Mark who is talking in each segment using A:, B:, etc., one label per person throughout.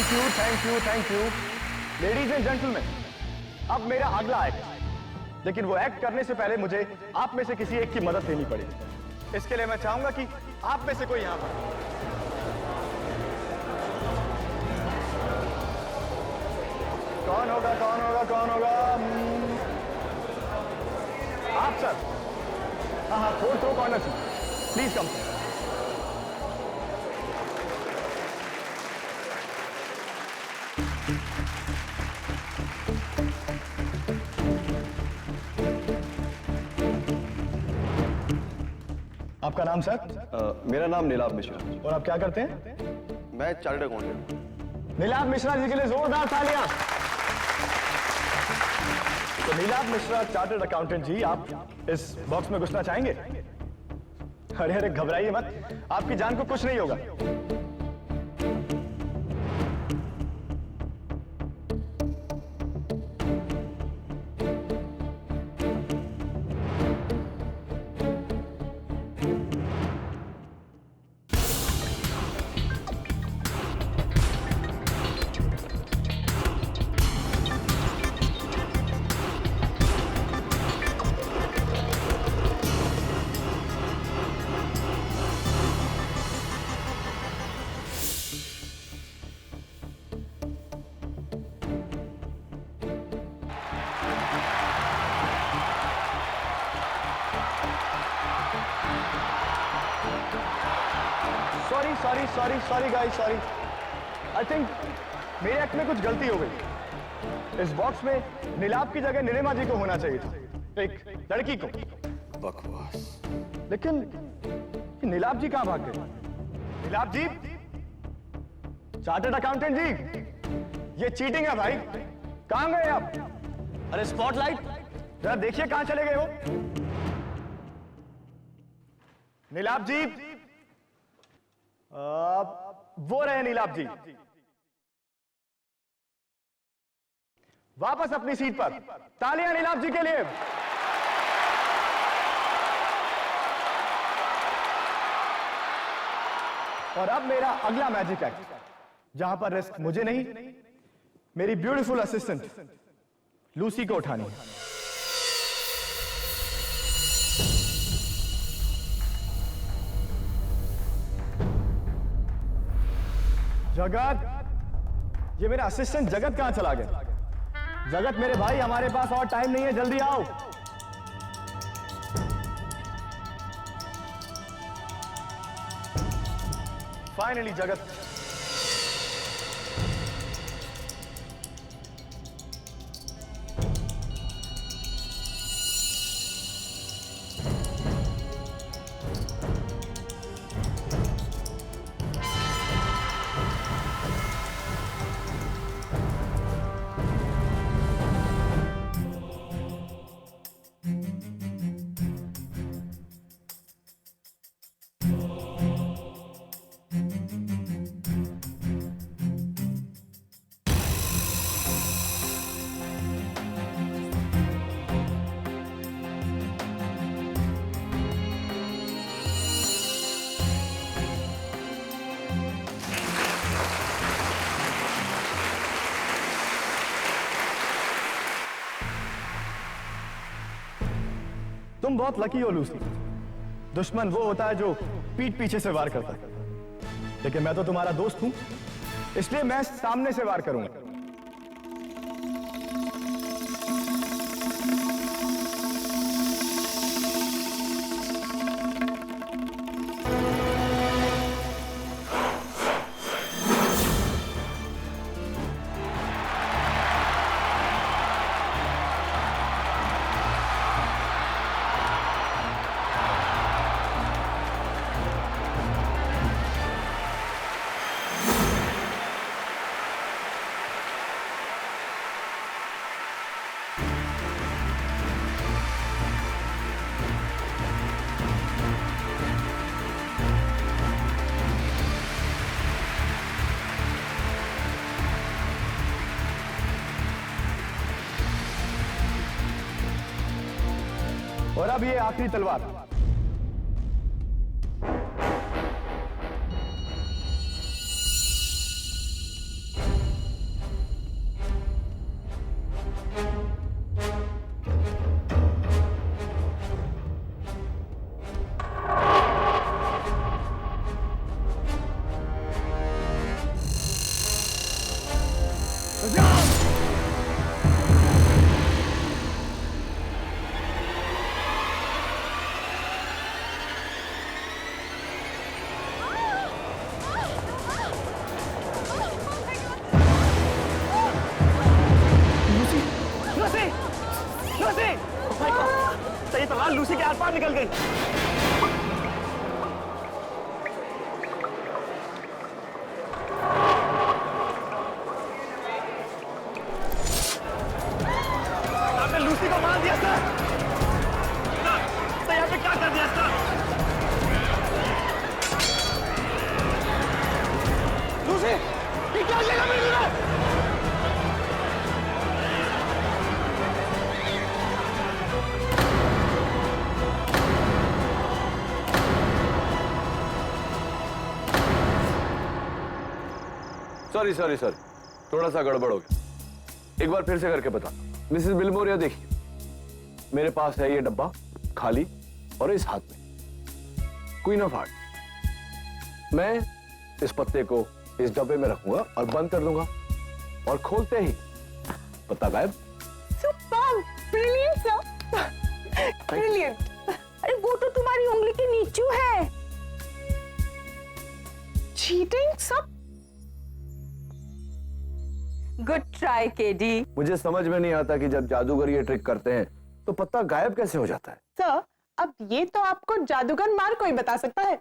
A: Thank you thank you thank you. Ladies and gentleman, अब मेरा अगला एक्ट, लेकिन वो एक्ट करने से पहले मुझे आप में से किसी एक की मदद लेनी पड़ेगी। इसके लिए मैं चाहूंगा कि आप में से कोई यहां पर, कौन होगा कौन होगा कौन होगा? आप सर। हाँ हाँ, फोर्थ रो कॉर्नर से प्लीज कम। आपका नाम सर?
B: मेरा नाम नीलाभ मिश्रा।
A: और आप क्या करते हैं?
B: मैं चार्टर्ड अकाउंटेंट हूँ।
A: नीलाभ मिश्रा जी के लिए जोरदार तालियां। तो नीलाभ मिश्रा चार्टर्ड अकाउंटेंट जी, आप इस बॉक्स में घुसना चाहेंगे? अरे अरे घबराइए मत, आपकी जान को कुछ नहीं होगा। Sorry guys, sorry. I think मेरे एक्ट में कुछ गलती हो गई। इस बॉक्स में नीलाभ की जगह नीलिमा जी को होना चाहिए था, एक लड़की को।
B: बकवास।
A: लेकिन नीलाभ जी कहां भाग गए? नीलाभ जी, चार्टर्ड अकाउंटेंट जी, ये चीटिंग है भाई। कहां गए आप? अरे स्पॉटलाइट जरा देखिए कहां चले गए हो। नीलाभ जी, वो रहे नीलाभ जी। वापस अपनी सीट पर। तालियां नीलाभ जी के लिए। और अब मेरा अगला मैजिक एक्ट, जहां पर रिस्क मुझे नहीं, मेरी ब्यूटीफुल असिस्टेंट लूसी को उठानी है। जगत, ये मेरा असिस्टेंट जगत कहां चला गया? जगत मेरे भाई, हमारे पास और टाइम नहीं है, जल्दी आओ। फाइनली जगत। तुम बहुत लकी हो लूसी। दुश्मन वो होता है जो पीठ पीछे से वार करता है, लेकिन मैं तो तुम्हारा दोस्त हूं, इसलिए मैं सामने से वार करूंगा। और अब ये आखिरी तलवार। लूसी! लूसी! भाई को सही तलवार लूसी के आर पार निकल गई। आपने लूसी को मार दिया सर। तो यहाँ पे क्या कर दिया सर? लूसी, ये क्या लेगा मेरे लिए?
B: सॉरी थोड़ा सा गड़बड़ हो गया। एक बार फिर से करके बता। मिसेस बिलमोर, यह देखिए, मेरे पास है ये डब्बा खाली और इस हाथ में क्वीन ऑफ हार्ट। मैं इस पत्ते को इस डब्बे में रखूंगा और बंद कर दूंगा और खोलते ही पत्ता गायब।
C: Super, brilliant sir, brilliant. अरे वो तो तुम्हारी उंगली के नीचे है। चीटिंग सब। Good try KD.
B: मुझे समझ में नहीं आता कि जब जादूगर ये ट्रिक करते हैं तो पत्ता गायब कैसे हो जाता है।
C: सर, अब ये तो आपको जादूगर मार्को ही बता सकता है।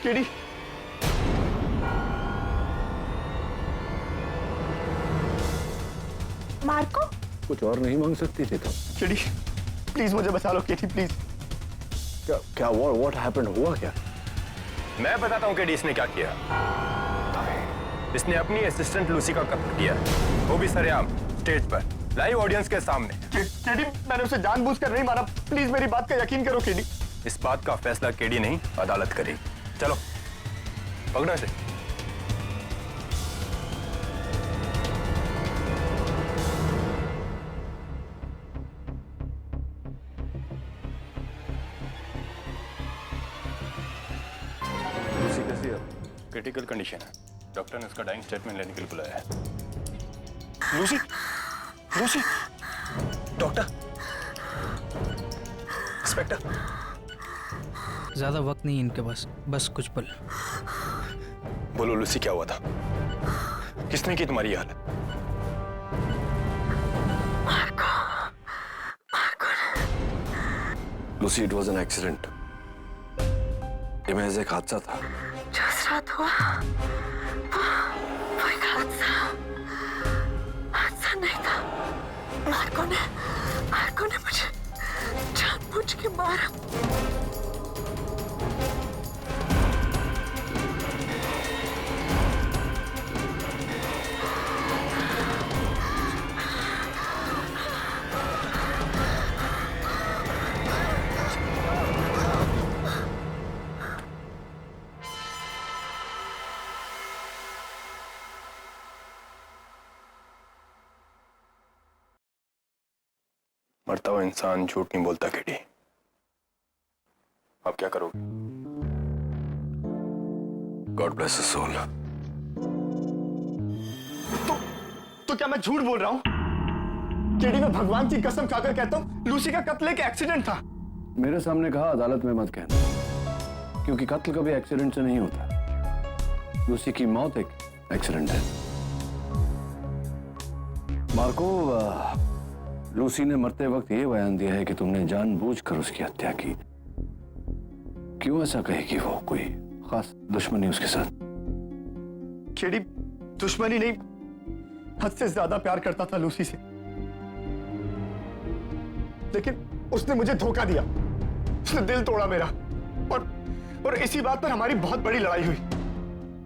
A: केडी,
C: मार्को,
B: कुछ और नहीं मांग सकती थी तो?
A: केडी, प्लीज मुझे बचा लो केडी, प्लीज।
B: क्या व्हाट हैपेंड, हुआ क्या?
D: मैं बताता हूँ कि इसने क्या किया। इसने अपनी असिस्टेंट लूसी का कत्ल किया, वो भी सरेआम स्टेज पर, लाइव ऑडियंस के सामने।
A: केडी, मैंने उसे जानबूझकर नहीं मारा, प्लीज मेरी बात का यकीन करो केडी।
D: इस बात का फैसला केडी नहीं, अदालत करेगी। चलो पकड़ो इसे।
B: लूसी कैसी है?
D: क्रिटिकल कंडीशन है, डॉक्टर ने उसका डाइंग स्टेटमेंट लेने के लिए बुलाया है।
A: Lucy, Lucy,
D: doctor, inspector.
E: ज्यादा वक्त नहीं इनके पास, बस कुछ पल।
D: बोलो लूसी, क्या हुआ था? किसने की तुम्हारी ये हालत?
B: Lucy, it was an accident. ये महज एक हादसा था।
F: जिस रात हुआ वो एक हादसा नहीं था। मार्को ने मुझे जानबूझ के मारा।
D: मरता हुआ इंसान झूठ नहीं बोलता केडी। अब क्या करोगे?
B: God bless his soul.
A: तो क्या मैं झूठ बोल रहा हूँ? केडी, मैं भगवान की कसम खाकर कहता हूँ, लूसी का कत्ल एक एक्सीडेंट था।
B: मेरे सामने कहा, अदालत में मत कहना, क्योंकि कत्ल कभी एक्सीडेंट से नहीं होता। लूसी की मौत एक एक्सीडेंट है। मार्को, लूसी ने मरते वक्त यह बयान दिया है कि तुमने जानबूझकर उसकी हत्या की। क्यों ऐसा कहेगी वो? कोई खास दुश्मनी उसके साथ?
A: केडी, दुश्मनी नहीं, हद से ज्यादा प्यार करता था लूसी से, लेकिन उसने मुझे धोखा दिया। उसने दिल तोड़ा मेरा, और इसी बात पर हमारी बहुत बड़ी लड़ाई हुई।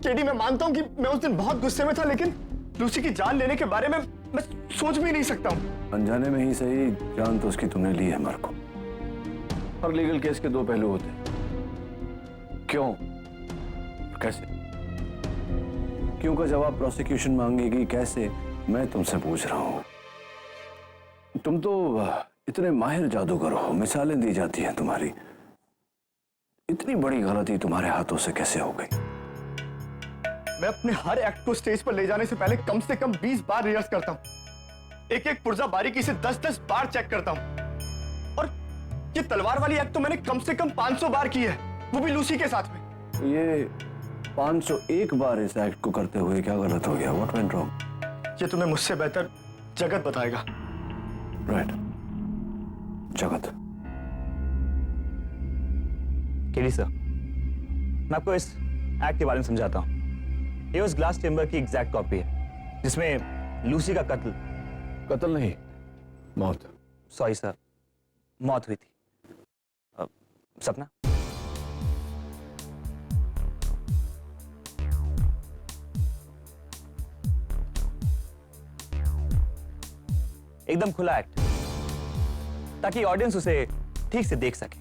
A: केडी, मैं मानता हूं कि मैं उस दिन बहुत गुस्से में था, लेकिन लूसी की जान लेने के बारे में मैं सोच भी नहीं सकता हूं।
B: अनजाने में ही सही, जान तो उसकी तुमने ली है मार्को। हर लीगल केस के दो पहलू होते हैं। क्यों, कैसे? क्यों का जवाब प्रोसिक्यूशन मांगेगी, कैसे मैं तुमसे पूछ रहा हूं। तुम तो इतने माहिर जादूगर हो, मिसालें दी जाती हैं तुम्हारी। इतनी बड़ी गलती तुम्हारे हाथों से कैसे हो गई?
A: मैं अपने हर एक्ट को स्टेज पर ले जाने से पहले कम से कम 20 बार रिहर्स करता हूं। एक एक पुर्जा बारीकी से 10-10 बार चेक करता हूं। और ये तलवार वाली एक्ट तो मैंने कम से कम 500 बार की है, वो भी लूसी के साथ में।
B: ये 501 बार इस एक्ट को करते हुए क्या गलत हो गया? What went wrong?
A: ये तुम्हें मुझसे बेहतर जगत बताएगा।
B: राइट, जगत।
A: केली सर, मैं आपको इस एक्ट के बारे में समझाता हूँ। ये उस ग्लास चेंबर की एग्जैक्ट कॉपी है जिसमें लूसी का
B: कत्ल नहीं, मौत।
A: सॉरी सर, मौत हुई थी। सपना, एकदम खुला एक्ट, ताकि ऑडियंस उसे ठीक से देख सके।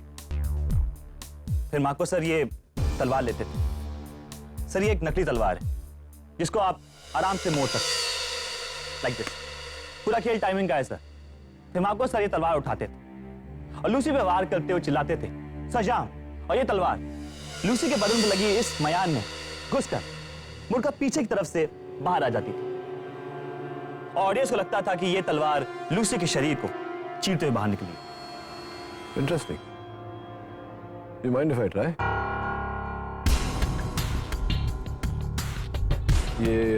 A: फिर मार्को सर ये तलवार लेते थे। सर ये एक नकली तलवार है जिसको आप आराम से मोड़ सकते, लाइक दिस। पूरा खेल टाइमिंग का है सर। फिर मार्को सर ये तलवार उठाते थे और लूसी पे वार करते हुए चिल्लाते थे सजाम, और ये तलवार लूसी के बदन पर लगी इस मयान में घुसकर मुड़कर पीछे की तरफ से बाहर आ जाती थी। ऑडियंस को लगता था कि ये तलवार लूसी के शरीर को चीरते हुए बाहर निकली।
B: Interesting. You mind if I try? ये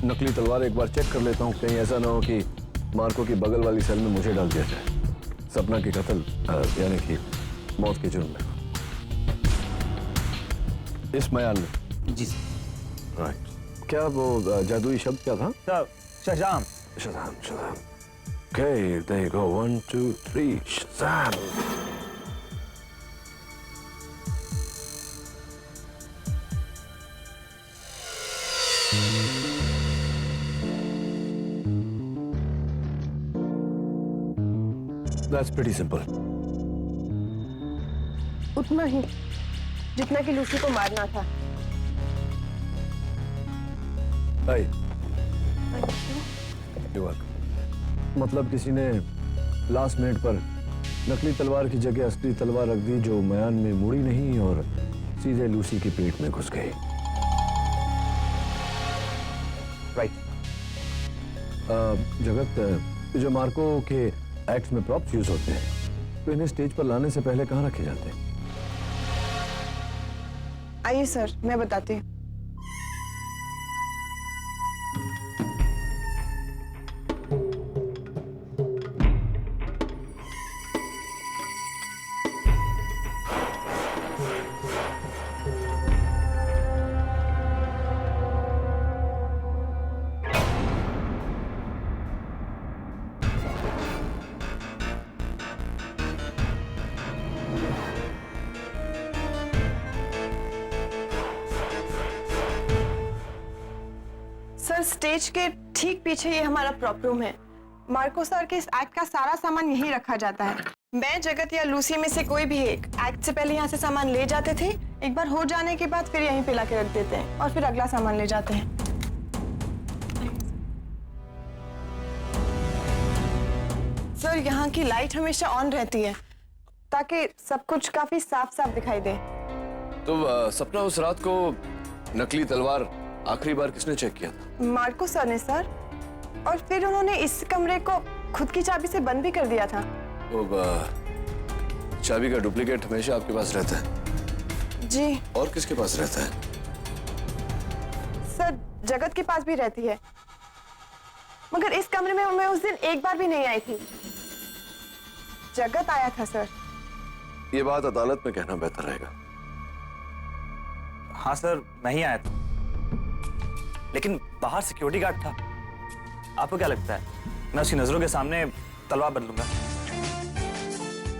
B: नकली तलवार एक बार चेक कर लेता हूँ, कहीं ऐसा ना हो कि मार्को की बगल वाली सेल में मुझे डाल दिया जाए सपना के कत्ल यानी कि मौत के जुर्म में। इस मयान में?
A: जी सर।
B: राइट। क्या वो जादुई शब्द क्या था?
A: Sir Shazam.
B: Shazam, Shazam. Okay, there you go. 1, 2, 3, Shazam! That's pretty simple.
C: उतना ही जितना कि लूसी को मारना था।
B: Hey. You're welcome. मतलब किसी ने लास्ट मिनट पर नकली तलवार की जगह असली तलवार रख दी जो मयान में मुड़ी नहीं और सीधे लूसी के पेट में घुस गई।
A: राइट।
B: जगत, जो मार्को के एक्ट में प्रॉप्स यूज होते हैं तो इन्हें स्टेज पर लाने से पहले कहाँ रखे जाते हैं?
C: आइए सर, मैं बताती हूँ। सर स्टेज के ठीक पीछे ये हमारा प्रॉप रूम है। मार्को सर के इस एक्ट का सारा सामान यहीं रखा जाता है। मैं, जगत या लूसी में से कोई भी एक एक्ट से पहले यहाँ से सामान ले जाते थे, एक बार हो जाने के बाद फिर यहीं पे लाके रख देते हैं और फिर अगला सामान ले जाते हैं। सर यहाँ की लाइट हमेशा ऑन रहती है ताकि सब कुछ काफी साफ साफ दिखाई दे।
B: तो सपना, उस रात को नकली तलवार आखिरी बार किसने चेक किया था?
C: मार्को सर ने सर, और फिर उन्होंने इस कमरे को खुद की चाबी से बंद भी कर दिया था।
B: तो चाबी का डुप्लीकेट हमेशा आपके पास रहता है?
C: जी।
B: और किसके पास रहता है?
C: सर जगत के पास भी रहती है, मगर इस कमरे में मैं उस दिन एक बार भी नहीं आई थी। जगत आया था सर।
B: ये बात अदालत में कहना बेहतर रहेगा।
A: हाँ सर, मैं ही आया था, लेकिन बाहर सिक्योरिटी गार्ड था। आपको क्या लगता है मैं उसकी नजरों के सामने तलवार बदलूंगा?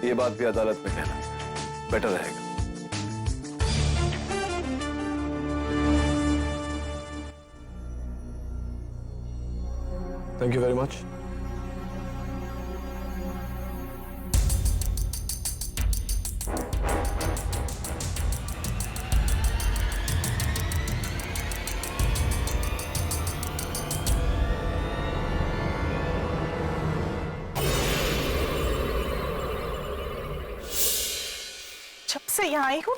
B: ये बात भी अदालत में कहना बेटर रहेगा। Thank you very much.
C: जब से यहाँ आई हूँ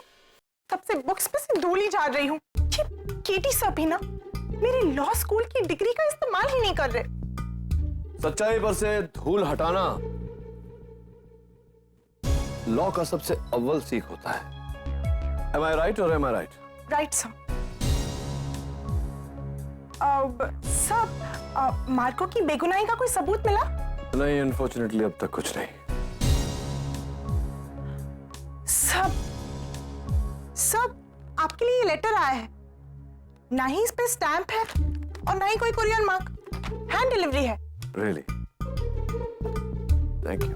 C: तब से बुक्स पे से धूल ही झाड़ रही हूँ। ये केटी सब भी ना मेरी लॉ स्कूल की डिग्री का इस्तेमाल ही नहीं कर रहे।
B: सच्चाई पर से धूल हटाना लॉ का सबसे अव्वल सीख होता है। Am I right or am I right?
C: Right sir. Sir, Marco की बेगुनाही का कोई सबूत मिला?
B: नहीं, अनफॉर्चुनेटली अब तक कुछ नहीं।
C: सब आपके लिए ये लेटर आया है, ना ही इस पे स्टैंप है और ना ही कोई कुरियर मार्क, हैंड डिलीवरी है।
B: Really? Thank you.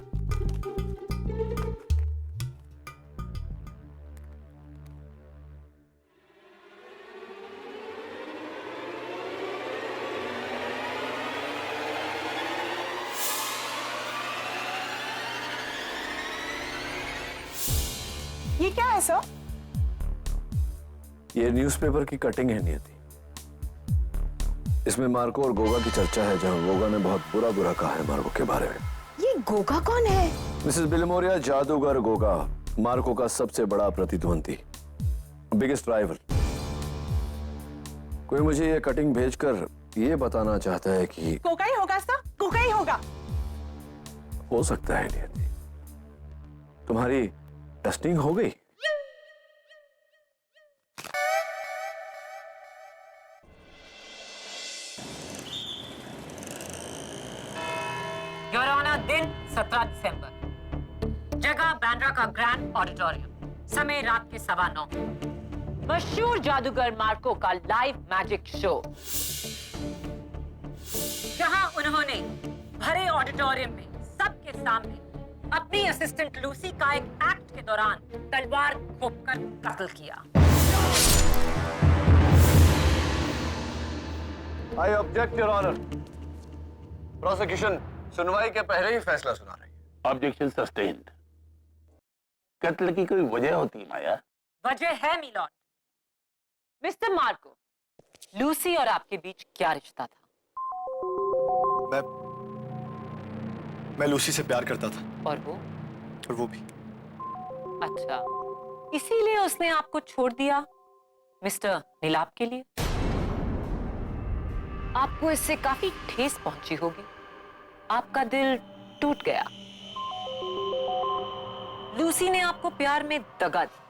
C: ये क्या है सर?
B: ये न्यूज़पेपर की कटिंग है नियति। इसमें मार्को और गोगा की चर्चा है, जहां गोगा ने बहुत बुरा कहा है मार्को के बारे में।
C: ये गोगा कौन है?
B: मिसेस बिलमोरिया, जादूगर गोगा मार्को का सबसे बड़ा प्रतिद्वंदी, बिगेस्ट राइवल। कोई मुझे ये कटिंग भेजकर ये बताना चाहता है कि
C: गोगा ही होगा सर, गोगा ही होगा।
B: हो सकता है नियति। तुम्हारी टेस्टिंग हो गई?
G: योर ऑनर, दिन 17 दिसंबर, जगह बांद्रा का ग्रैंड ऑडिटोरियम, समय रात के 9:15। मशहूर जादूगर मार्को का लाइव मैजिक शो, जहां उन्होंने भरे ऑडिटोरियम में सबके सामने अपनी असिस्टेंट लूसी का एक एक्ट के दौरान तलवार घोंपकर कत्ल किया।
B: I object your honour. Prosecution सुनवाई के पहले ही फैसला सुना रही है।
H: Objection sustained. कत्ल की कोई वजह होती है माया?
G: वजह है मिलॉर्ड। मिस्टर मार्को, लूसी और आपके बीच क्या रिश्ता था?
A: मैं लूसी से प्यार करता था।
G: और
A: वो भी।
G: अच्छा, इसीलिए उसने आपको छोड़ दिया मिस्टर नीलाप के लिए? आपको इससे काफी ठेस पहुंची होगी, आपका दिल टूट गया। लूसी ने आपको प्यार में दगा दी।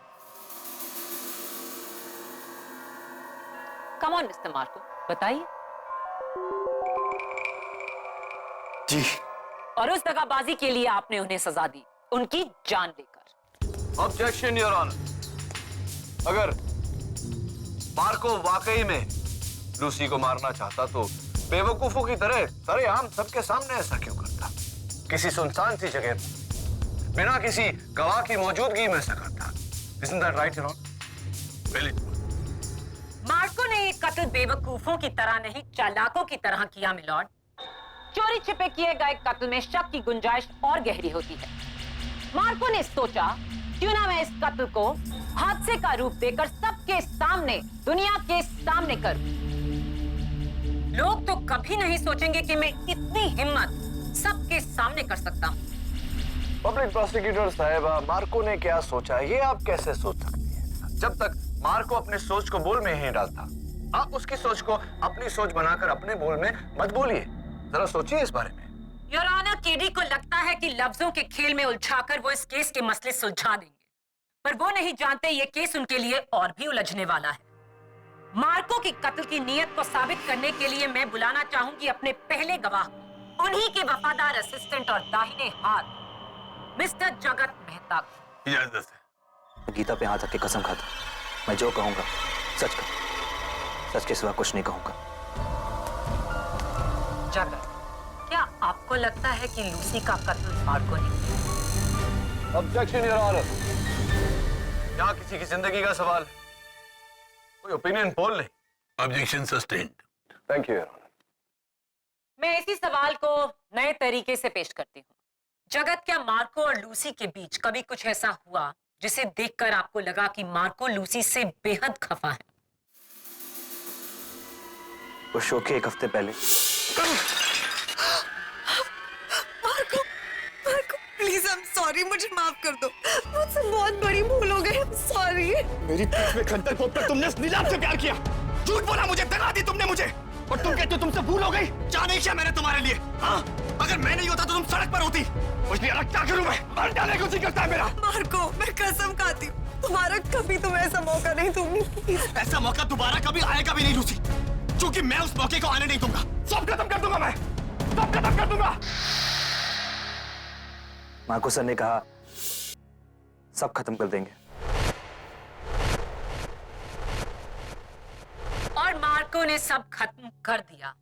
G: कम ऑन मिस्टर मार्को, बताइए।
A: जी।
G: और उस दगाबाजी के लिए आपने उन्हें सजा दी, उनकी जान लेकर।
B: Objection your honour. अगर मार्को वाकई में लूसी को मारना चाहता तो बेवकूफों की तरह सरेआम सबके सामने ऐसा क्यों करता? किसी सुनसान सी जगह पर बिना किसी गवाह की मौजूदगी में ऐसा करता। Isn't that right, Your Honor? Well,
G: Marco ने ये कत्ल बेवकूफों की तरह नहीं, चालाकों की तरह किया मिलॉर्ड। चोरी छिपे किए गए कत्ल में शक की गुंजाइश और गहरी होती है। मार्को ने सोचा, क्यों ना मैं इस कत्ल को हादसे का रूप देकर सबके सामने, दुनिया के सामने करूं। लोग तो कभी नहीं सोचेंगे कि मैं इतनी हिम्मत सबके सामने कर सकता हूं।
B: पब्लिक प्रोसिक्यूटर साहिबा, मार्को ने क्या सोचा ये आप कैसे सोच सकती हैं? जब तक मार्को अपने सोच को बोल में ही डालता, आप उसकी सोच को अपनी सोच बनाकर अपने बोल में मत बोलिए। जरा सोचिए इस बारे में।
G: योर ऑनर, केडी को लगता है कि लफ्जों के खेल में उलझाकर वो इस केस के मसले सुलझा देंगे, पर वो नहीं जानते ये केस उनके लिए और भी उलझने वाला है। मार्को की कत्ल की नीयत को साबित करने के लिए मैं बुलाना चाहूंगी अपने पहले गवाह, उन्हीं के वफादार असिस्टेंट और दाहिने हाथ, मिस्टर जगत मेहता।
H: इजाजत है।
I: गीता पे हाथ रख के कसम खाता, मैं जो कहूंगा सच कहूंगा, सच के सिवा कुछ नहीं कहूंगा।
G: जगत, क्या आपको लगता है कि लूसी का कत्ल मार्को ने किया?
B: Objection your honour. यहाँ किसी की जिंदगी का सवाल है, कोई ओपिनियन पोल नहीं।
H: Objection sustained.
B: Thank you your honour.
G: मैं इसी सवाल को नए तरीके से पेश करती हूँ। जगत, क्या मार्को और लूसी के बीच कभी कुछ ऐसा हुआ जिसे देखकर आपको लगा कि मार्को लूसी से बेहद खफा है?
I: उस शो के एक हफ्ते पहले।
C: Marco, Marco, please I am sorry, मुझे माफ कर दो, मुझसे बहुत बड़ी भूल हो गई, सॉरी।
A: मेरी पीठ में खंजर घोंपकर तुमने उस नीलाम से प्यार किया, झूठ बोला मुझे, दगा दी तुमने मुझे। और तुम कहते हो तुमसे भूल हो गई? क्या नहीं किया मैंने तुम्हारे लिए? हाँ? अगर मैं नहीं होता तो तुम सड़क पर होती। मुझे अलग क्या करूं मैं? मर जाने को जी करता है मेरा।
C: मार्को, मैं कसम खाती हूँ, तुम्हारा कभी तुम ऐसा मौका नहीं दूंगी।
A: ऐसा मौका दोबारा कभी आएगा भी नहीं लूसी, क्योंकि मैं उस मौके को आने नहीं दूंगा। सब खत्म कर दूंगा मैं, सब खत्म कर दूंगा।
I: मार्को सर ने कहा सब खत्म कर देंगे।
G: और मार्को ने सब खत्म कर दिया,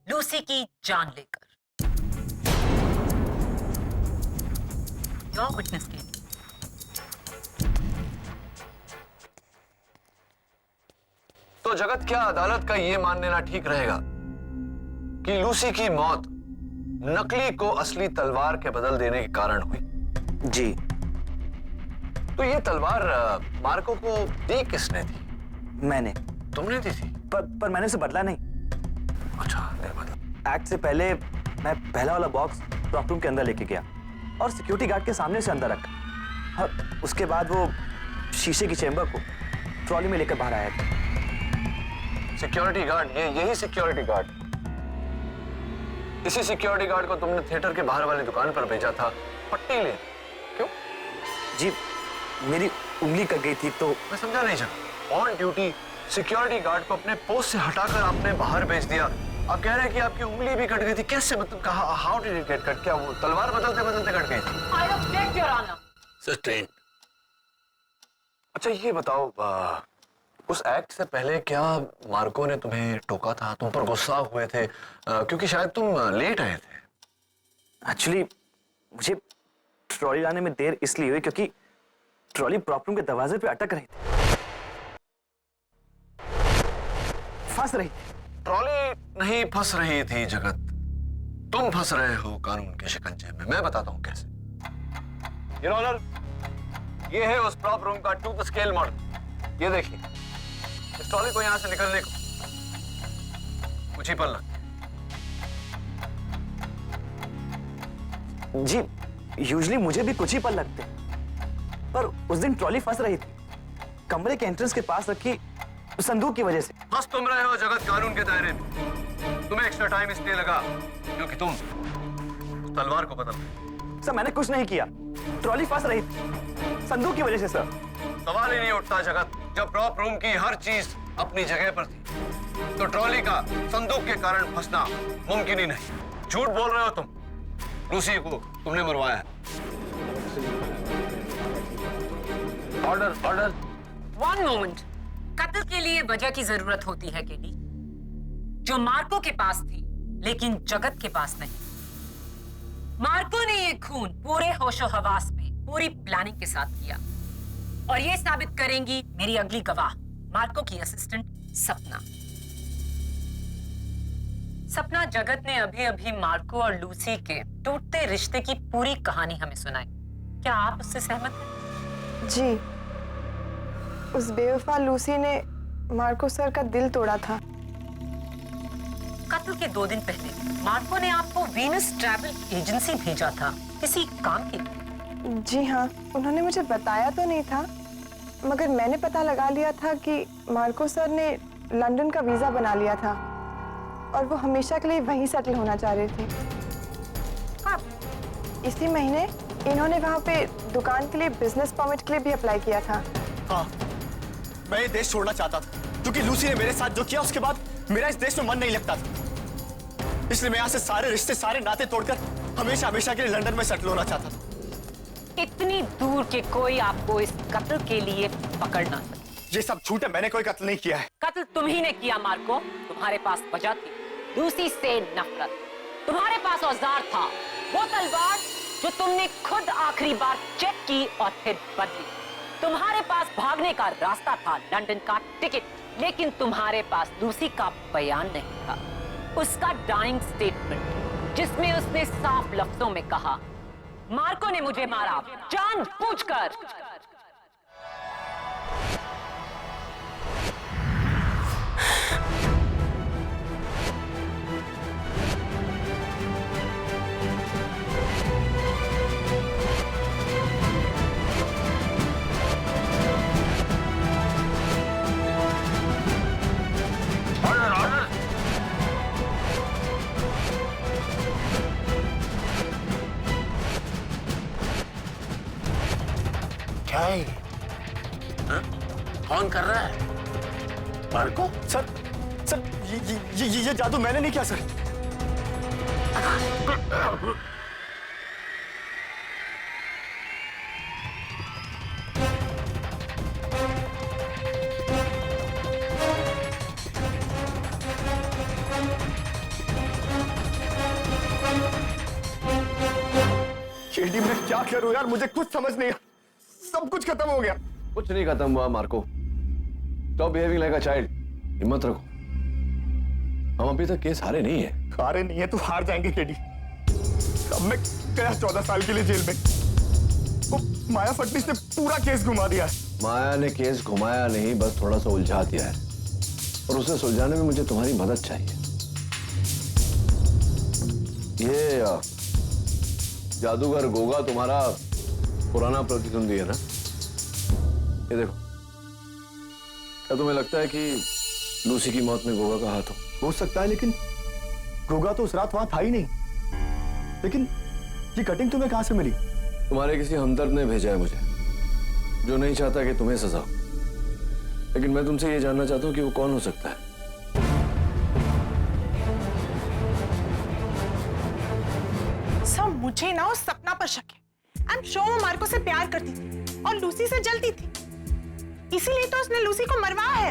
G: लूसी की जान लेकर। योर विटनेस के
B: तो जगत, क्या अदालत का यह मान लेना ठीक रहेगा कि लूसी की मौत नकली को असली तलवार के बदल देने के कारण हुई?
I: जी।
B: तो ये तलवार मार्को को दी किसने थी?
I: मैंने।
B: तुमने दी थी?
I: पर मैंने उसे बदला नहीं।
B: अच्छा, नहीं बदला।
I: एक्ट से पहले मैं पहला वाला बॉक्स प्रॉप रूम के अंदर लेके गया और सिक्योरिटी गार्ड के सामने से अंदर रखा। और उसके बाद वो शीशे की चेंबर को ट्रॉली में लेकर बाहर आया था।
B: सिक्योरिटी गार्ड, यही सिक्योरिटी गार्ड, इसी सिक्योरिटी गार्ड को तुमने थिएटर के बाहर वाली दुकान पर भेजा था पट्टी ले। क्यों?
I: जी, मेरी उंगली कट गई थी तो।
B: मैं समझा नहीं सका। ऑन ड्यूटी सिक्योरिटी गार्ड को अपने पोस्ट से हटाकर आपने बाहर भेज दिया। आप कह रहे हैं कि आपकी उंगली भी कट गई थी। कैसे? मतलब कहा, how did it get cut? क्या वो तलवार बदलते बदलते कट गई थी?
G: I object your honour.
B: Sustain. अच्छा ये बताओ, उस एक्ट से पहले क्या मार्को ने तुम्हें टोका था? तुम पर गुस्सा हुए थे क्योंकि शायद तुम लेट आए थे।
I: एक्चुअली मुझे ट्रॉली लाने में देर इसलिए हुई क्योंकि ट्रॉली प्रॉप रूम के दरवाजे पे अटक रही थी, फंस रही थी।
B: ट्रॉली नहीं फंस रही थी जगत, तुम फंस रहे हो कानून के शिकंजे में। मैं बताता हूं कैसे। योर ऑनर, ये है उस प्रॉप रूम का टूथ स्केल मॉडल। ये देखिए, इस ट्रॉली को यहां से निकलने को कुछ ही पल लगते।
I: जी, यूजुअली मुझे भी कुछ ही पल लगते, पर उस दिन ट्रॉली फंस रही थी कमरे के एंट्रेंस के पास रखी संदूक की वजह से।
B: फंस तुम रहे हो जगत कानून के दायरे में। तुम्हें एक्स्ट्रा टाइम इसलिए लगा क्योंकि तुम उस तलवार को बदल रहे।
I: सर, मैंने कुछ नहीं किया, ट्रॉली फंस रही थी संदूक की वजह से। सर,
B: सवाल ही नहीं उठता जगत। जब प्रॉप रूम की हर चीज अपनी जगह पर थी तो ट्रॉली का संदूक के कारण फंसना मुमकिन ही नहीं। झूठ बोल रहे हो तुम। लूसी को तुमने मरवाया है। Order, order.
G: One moment. कत्ल के लिए वजह की जरूरत होती है केडी, जो मार्को के पास थी लेकिन जगत के पास नहीं। मार्को ने ये खून पूरे होशो हवास में पूरी प्लानिंग के साथ किया और ये साबित करेंगी मेरी अगली गवाह, मार्को की असिस्टेंट सपना। सपना, जगत ने अभी अभी मार्को और लूसी के टूटते रिश्ते की पूरी कहानी हमें सुनाई। क्या आप उससे सहमत हैं?
C: जी, उस बेवफा लूसी ने मार्को सर का दिल तोड़ा था।
G: कत्ल के 2 दिन पहले मार्को ने आपको वीनस ट्रैवल एजेंसी भेजा था किसी काम के लिए।
C: जी हाँ, उन्होंने मुझे बताया तो नहीं था, मगर मैंने पता लगा लिया था कि मार्को सर ने लंदन का वीजा बना लिया था और वो हमेशा के लिए वहीं सेटल होना चाह रहे थे। इसी महीने इन्होंने वहाँ पे दुकान के लिए बिजनेस परमिट के लिए भी अप्लाई किया था।
A: हाँ, मैं ये देश छोड़ना चाहता था क्योंकि लूसी ने मेरे साथ जो किया उसके बाद मेरा इस देश में मन नहीं लगता था। इसलिए मैं यहाँ से सारे रिश्ते, सारे नाते तोड़कर हमेशा हमेशा के लिए लंदन में सेटल होना चाहता था।
G: इतनी दूर के कोई आपको इस कत्ल के लिए पकड़ ना सके।
A: ये सब झूठ है, मैंने कोई कत्ल नहीं किया है।
G: कत्ल तुम ही ने किया मार्को। तुम्हारे पास वजह थी, लूसी से नफरत। तुम्हारे पास औजार था, वो तलवार जो तुमने खुद आखिरी बार चेक की और फिर बदली। तुम्हारे पास भागने का रास्ता था, लंदन का टिकट, लेकिन तुम्हारे पास लूसी का बयान नहीं था, उसका डाइंग स्टेटमेंट, जिसमें उसने साफ लफ्जों में कहा, मार्को ने मुझे मारा जानबूझकर।
H: क्या है ये? हाँ? कौन कर रहा है? मार्को?
A: सर सर ये जादू मैंने नहीं किया सर। केडी मैं क्या करूं यार, मुझे कुछ समझ नहीं आ, सब कुछ खत्म हो गया।
B: कुछ नहीं खत्म हुआ Marco. Stop behaving like a child. हिम्मत रखो, हम अभी तक केस हारे नहीं है।
A: हारे नहीं है तो हार जाएंगे केडी। अब मैं गया 14 साल के लिए जेल में। वो माया फडनीस ने पूरा केस घुमा दिया है।
B: माया ने केस घुमाया नहीं, बस थोड़ा सा उलझा दिया है, और उसे सुलझाने में मुझे तुम्हारी मदद चाहिए। ये जादूगर गोगा तुम्हारा पुराना प्रतिद्वंदी है ना? ये देखो, क्या तुम्हें लगता है कि लूसी की मौत में गोगा का हाथ हो
A: सकता है, लेकिन गोगा तो उस रात वहां था ही नहीं। लेकिन ये कटिंग तुम्हें कहां से मिली?
B: तुम्हारे किसी हमदर्द ने भेजा है मुझे, जो नहीं चाहता कि तुम्हें सजा हो। लेकिन मैं तुमसे ये जानना चाहता हूं कि वो कौन हो सकता है।
C: सब मुझे ना उस सपना पर शक है। आई एम श्योर वो मार्को से प्यार करती थी और लूसी से जलती थी, इसीलिए तो उसने लूसी को मरवाया है।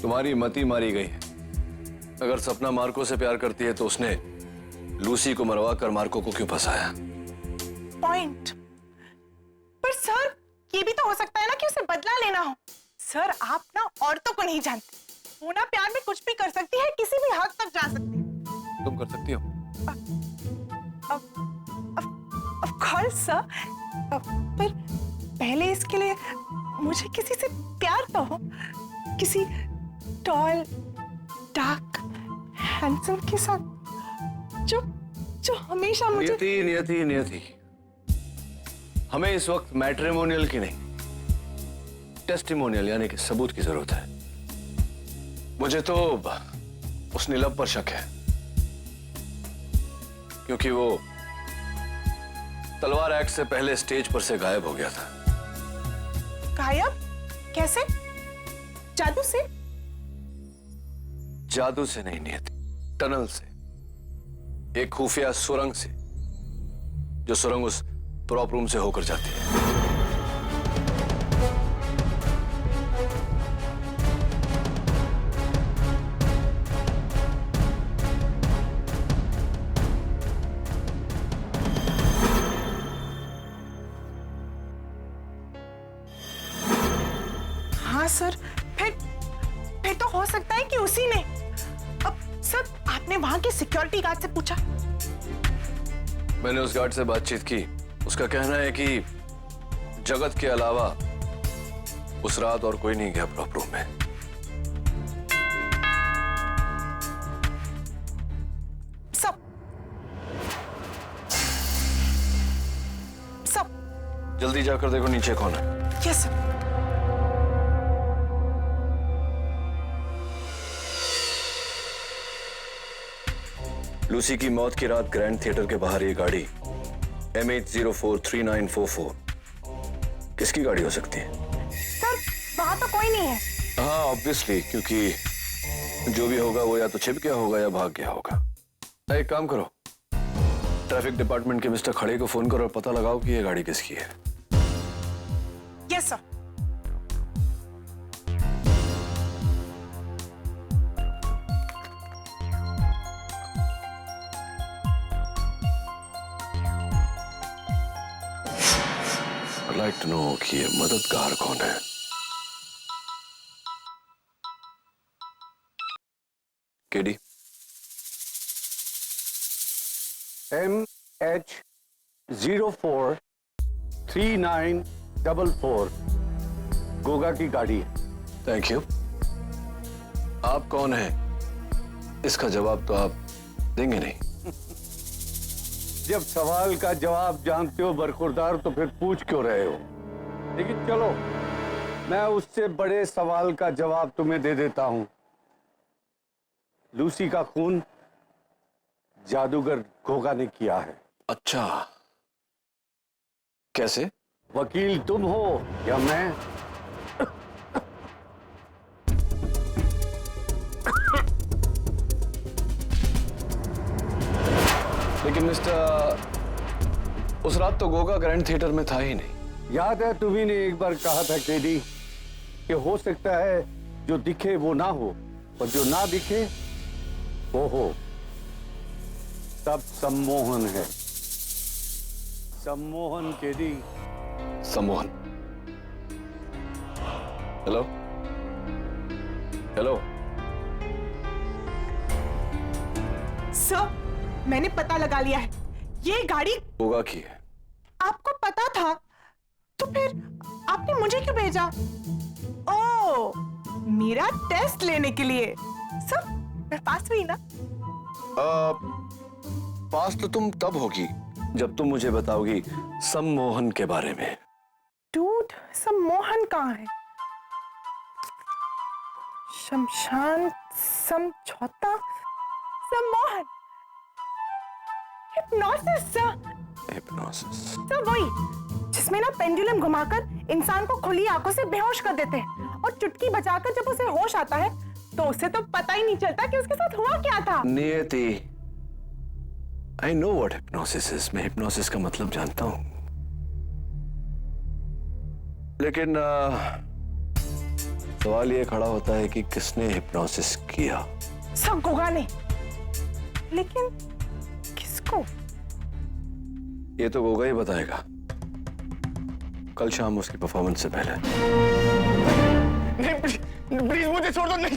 B: तुम्हारी मती मारी गई है। अगर सपना मार्को से प्यार करती है तो उसने लूसी को मरवा कर मार्को को क्यों फंसाया?
C: पॉइंट। पर सर, ये भी तो हो सकता है ना कि उसे बदला लेना हो। सर, आप ना औरतों को नहीं जानते, वो ना प्यार में कुछ भी कर सकती है, किसी भी हद तक जा सकती है।
B: तुम कर सकती हो?
C: Of course, sir. पर पहले इसके लिए मुझे किसी से प्यार तो हो, किसी टॉल, डार्क, हैंडसम के साथ जो हमेशा मुझे।
B: नियति, हमें इस वक्त मैट्रिमोनियल की नहीं, टेस्टिमोनियल यानी कि सबूत की जरूरत है। मुझे तो उस नीलम पर शक है, क्योंकि वो तलवार एक्ट से पहले स्टेज पर से गायब हो गया था।
C: गायब? कैसे? जादू से?
B: जादू से नहीं नियति, टनल से, एक खुफिया सुरंग से, जो सुरंग उस प्रॉप रूम से होकर जाती है।
C: हाँ सर, फिर तो हो सकता है कि उसी ने। अब सर, आपने वहां के सिक्योरिटी गार्ड से पूछा?
B: मैंने उस गार्ड से बातचीत की। उसका कहना है कि जगत के अलावा उस रात और कोई नहीं गया प्रॉप रूम में। सब जल्दी जाकर देखो नीचे कौन है।
C: Yes sir.
B: लूसी की मौत की रात ग्रैंड थिएटर के बाहर ये गाड़ी MH043944 किसकी गाड़ी हो सकती है?
C: सर, वहां तो कोई नहीं है।
B: हाँ, ऑब्वियसली, क्योंकि जो भी होगा वो या तो छिप गया होगा या भाग गया होगा। एक काम करो, ट्रैफिक डिपार्टमेंट के मिस्टर खड़े को फोन करो और पता लगाओ कि ये गाड़ी किसकी है।
C: Yes sir.
B: I'd like to know कि ये मददगार कौन है। केडी।
J: MH043944 गोगा की गाड़ी है।
B: Thank you. आप कौन हैं? इसका जवाब तो आप देंगे नहीं।
J: जब सवाल का जवाब जानते हो बरखुरदार, तो फिर पूछ क्यों रहे हो? लेकिन चलो, मैं उससे बड़े सवाल का जवाब तुम्हें दे देता हूं। लूसी का खून जादूगर गोगा ने किया है।
B: अच्छा, कैसे?
J: वकील तुम हो या मैं?
B: लेकिन मिस्टर, उस रात तो गोगा ग्रैंड थिएटर में था ही नहीं।
J: याद है तुम्ही ने एक बार कहा था केडी कि हो सकता है जो दिखे वो ना हो और जो ना दिखे वो हो। तब सम्मोहन है। सम्मोहन केडी।
B: सम्मोहन। Hello hello.
C: सर, मैंने पता लगा लिया है, ये गाड़ी
B: गोगा की है।
C: आपको पता था तो फिर आपने मुझे क्यों भेजा? ओह, मेरा टेस्ट लेने के लिए। सर, मैं पास हुई ना?
B: पास तो तुम तब होगी जब तुम मुझे बताओगी सम्मोहन के बारे में।
C: डूड, सम्मोहन कहाँ है? शमशान समझौता, सम्मोहन, हिप्नोसिस सर।
B: हिप्नोसिस?
C: सर वही जिसमें ना पेंडुलम घुमाकर इंसान को खुली आंखों से बेहोश कर देते हैं और चुटकी बजाकर जब उसे होश आता है तो उसे तो पता ही नहीं चलता कि उसके साथ हुआ क्या था।
B: नियति, I know what hypnosis is. मैं हिप्नोसिस का मतलब जानता हूं, लेकिन सवाल ये खड़ा होता है कि किसने हिप्नोसिस किया।
C: सब गोगा ने, लेकिन किसको?
B: ये तो गोगा ही बताएगा कल शाम उसकी परफॉर्मेंस से पहले।
A: नहीं, प्लीज मुझे छोड़ दो। नहीं,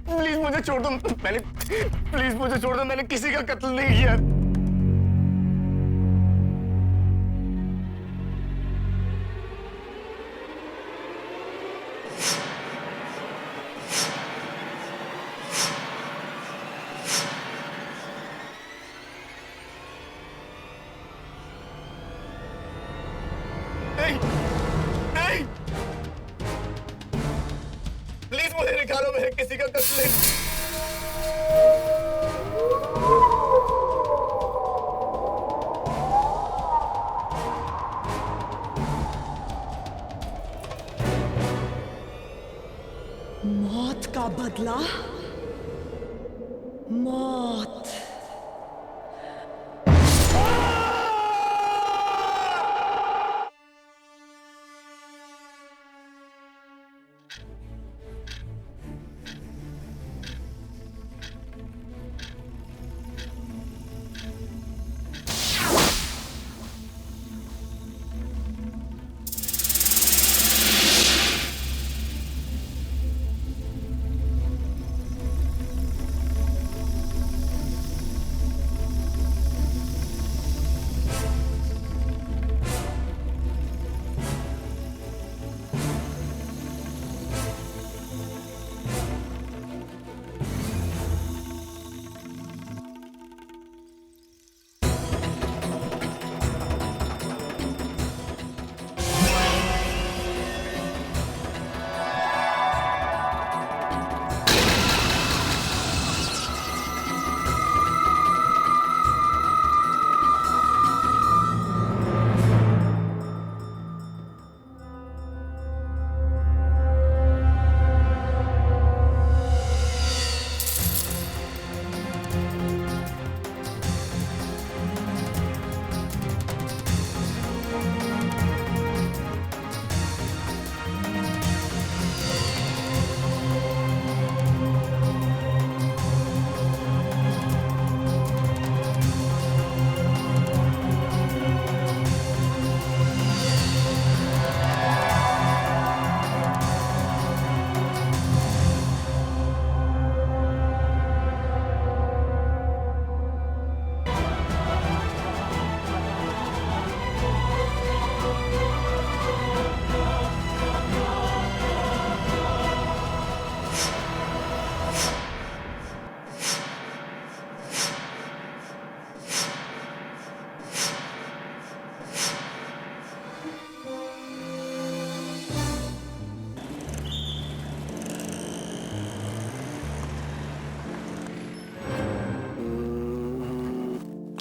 A: प्लीज मुझे छोड़ दो। प्लीज मुझे छोड़ दो। मैंने किसी का कत्ल नहीं किया। नहीं, नहीं, प्लीज मुझे निकालो। मैंने किसी का कत्ल नहीं।
F: मौत का बदला, मौत।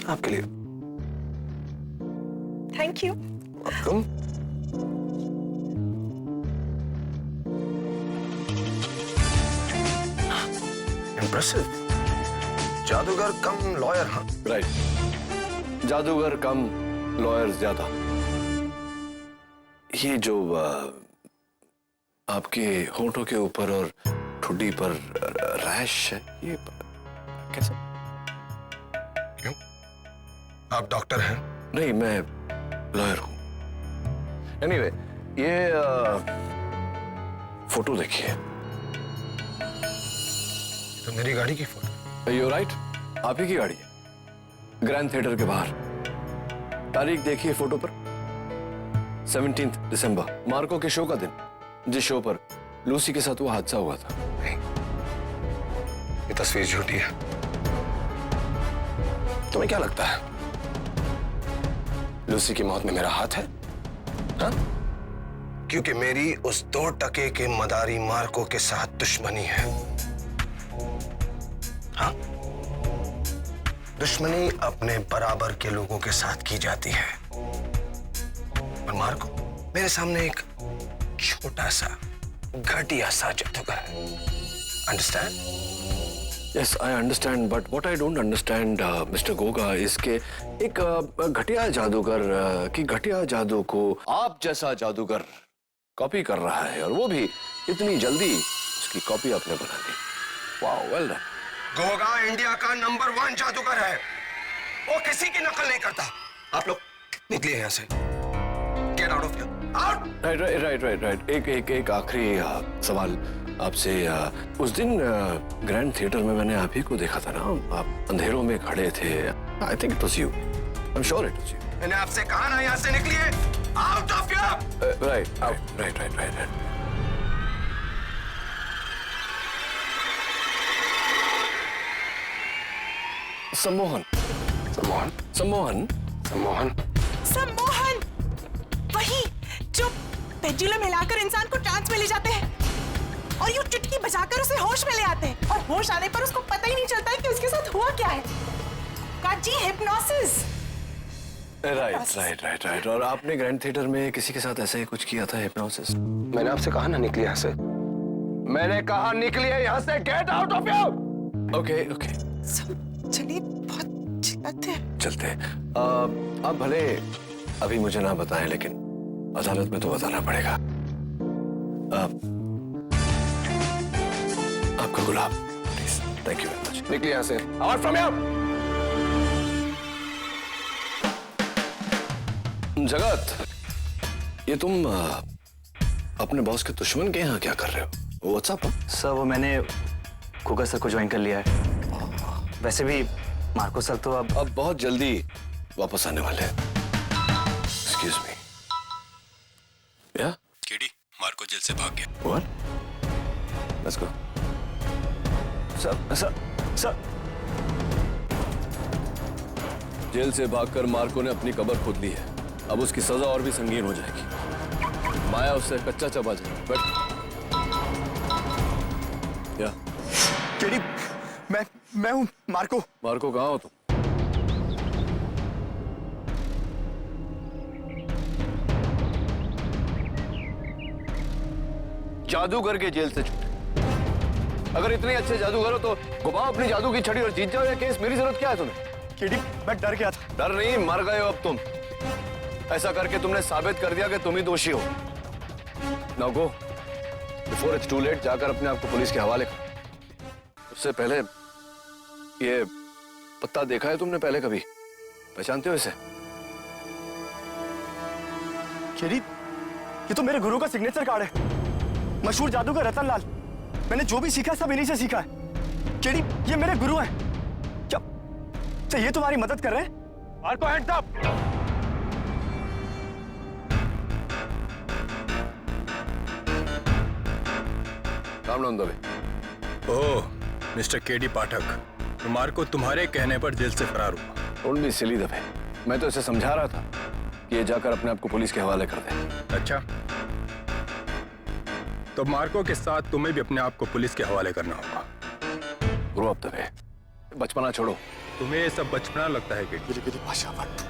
B: आपके लिए।
C: Thank you.
B: वेलकम।
D: इम्प्रेसिव। जादूगर कम लॉयर। हाँ
B: राइट, जादूगर कम लॉयर ज्यादा। ये जो आपके होठों के ऊपर और ठुड्डी पर रैश है, ये कैसे?
D: क्यों? आप डॉक्टर हैं?
B: नहीं, मैं लॉयर हूं। एनीवे, ये फोटो देखिए।
D: तो मेरी गाड़ी की फोटो।
B: यू राइट, आप ही की गाड़ी है, ग्रैंड थिएटर के बाहर। तारीख देखिए फोटो पर, 17 दिसंबर, मार्को के शो का दिन, जिस शो पर लूसी के साथ वो हादसा हुआ था।
D: नहीं, ये तस्वीर झूठी है। तुम्हें क्या लगता है लूसी की मौत में मेरा हाथ है? हाँ? क्योंकि मेरी उस 2 टके के मदारी मार्को के साथ दुश्मनी है। हाँ? दुश्मनी अपने बराबर के लोगों के साथ की जाती है, और मार्को मेरे सामने एक छोटा सा घटिया सा जादूगर है। Understand?
B: Yes, I understand, but what I don't understand mister Goga इसके एक घटिया जादूगर की घटिया जादू को आप जैसा जादूगर कॉपी कर रहा है, और वो भी इतनी जल्दी उसकी कॉपी आपने बना ली। Wow, well done.
D: Goga India का नंबर 1 जादूगर है, वो किसी की नकल नहीं करता। आप लोग निकलिए यहाँ से। Get out of here, out.
B: Right. एक आखिरी सवाल आपसे। उस दिन ग्रैंड थिएटर में मैंने आप ही को देखा था ना, आप अंधेरों में खड़े थे। I think it was you, I am sure it was you.
D: मैंने आपसे कहा ना यहाँ से निकलिए, आउट ऑफ हियर।
B: राइट। सम्मोहन।
C: वही जो पेंडुलम हिलाकर इंसान को ट्रांस में ले जाते हैं और यूं चुटकी बजाकर उसे होश में ले आते हैं, और होश आने पर उसको पता ही नहीं चलता है कि उसके साथ हुआ क्या है। काजी, हिप्नोसिस।
B: राइट। और आपने ग्रैंड थिएटर में किसी के साथ ऐसा ही कुछ किया था, हिप्नोसिस?
D: मैंने आपसे कहा ना निकलिए यहाँ से। मैंने कहा निकलिए यहाँ से, get out of here.
B: Okay.
C: सब चलिए, बहुत चिल्लाते हैं।
B: चलते हैं। आप भले अभी मुझे ना बताएं, लेकिन अदालत में तो बताना पड़ेगा। आपका गुलाब, please. Thank you very much.
D: निकलिए यहाँ से, आउट फ्रॉम हियर।
B: जगत, ये तुम अपने बॉस के दुश्मन के यहाँ क्या कर रहे हो? व्हाट्सअप?
I: सर, वो मैंने कुकर सर को ज्वाइन कर लिया है। वैसे भी मार्को सर तो अब
B: बहुत जल्दी वापस आने वाले हैं। Excuse me. या
D: केडी, मार्को जेल से भाग गया।
B: What? Let's go.
I: Sir
B: jail से भागकर मार्को ने अपनी कब्र खोद ली है। अब उसकी सजा और भी संगीन हो जाएगी। माया उससे कच्चा चबा जाए। बट क्या?
A: केडी, मैं हूं मार्को।
B: मार्को, कहाँ हो तुम? जादूगर के जेल से छूटे। अगर इतने अच्छे जादूगर हो तो घुमाओ अपनी जादू की छड़ी और जीत जाओ ये केस। मेरी जरूरत क्या है तुम्हें?
A: केडी, मैं डर गया था।
B: डर नहीं, मर गए हो अब तुम। ऐसा करके तुमने साबित कर दिया कि तुम ही दोषी हो। Now go before it's too late. जाकर अपने आप को पुलिस के हवाले करो। उससे पहले ये पत्ता देखा है तुमने पहले कभी? पहचानते हो इसे?
A: केडी, ये तो मेरे गुरु का सिग्नेचर कार्ड है, मशहूर जादूगर रतन लाल। मैंने जो भी सीखा सब इन्हीं से सीखा है। केडी, ये मेरे गुरु हैं। क्या ये तुम्हारी मदद कर रहे हैं?
D: Marco, hands up.
B: Calm down दबे।
D: ओह, मिस्टर केडी पाठक, मार्को तुम्हारे कहने पर जेल से फरार हुआ।
B: डोंट बी सिली दबे। मैं तो इसे समझा रहा था कि ये जाकर अपने आप को पुलिस के हवाले कर दे।
D: अच्छा, तो मार्को के साथ तुम्हें भी अपने आप को पुलिस के हवाले करना होगा।
B: ग्रो अप दबे, बचपना छोड़ो।
D: तुम्हें ये सब बचपना लगता है कि
A: मेरी भाषा मत छू।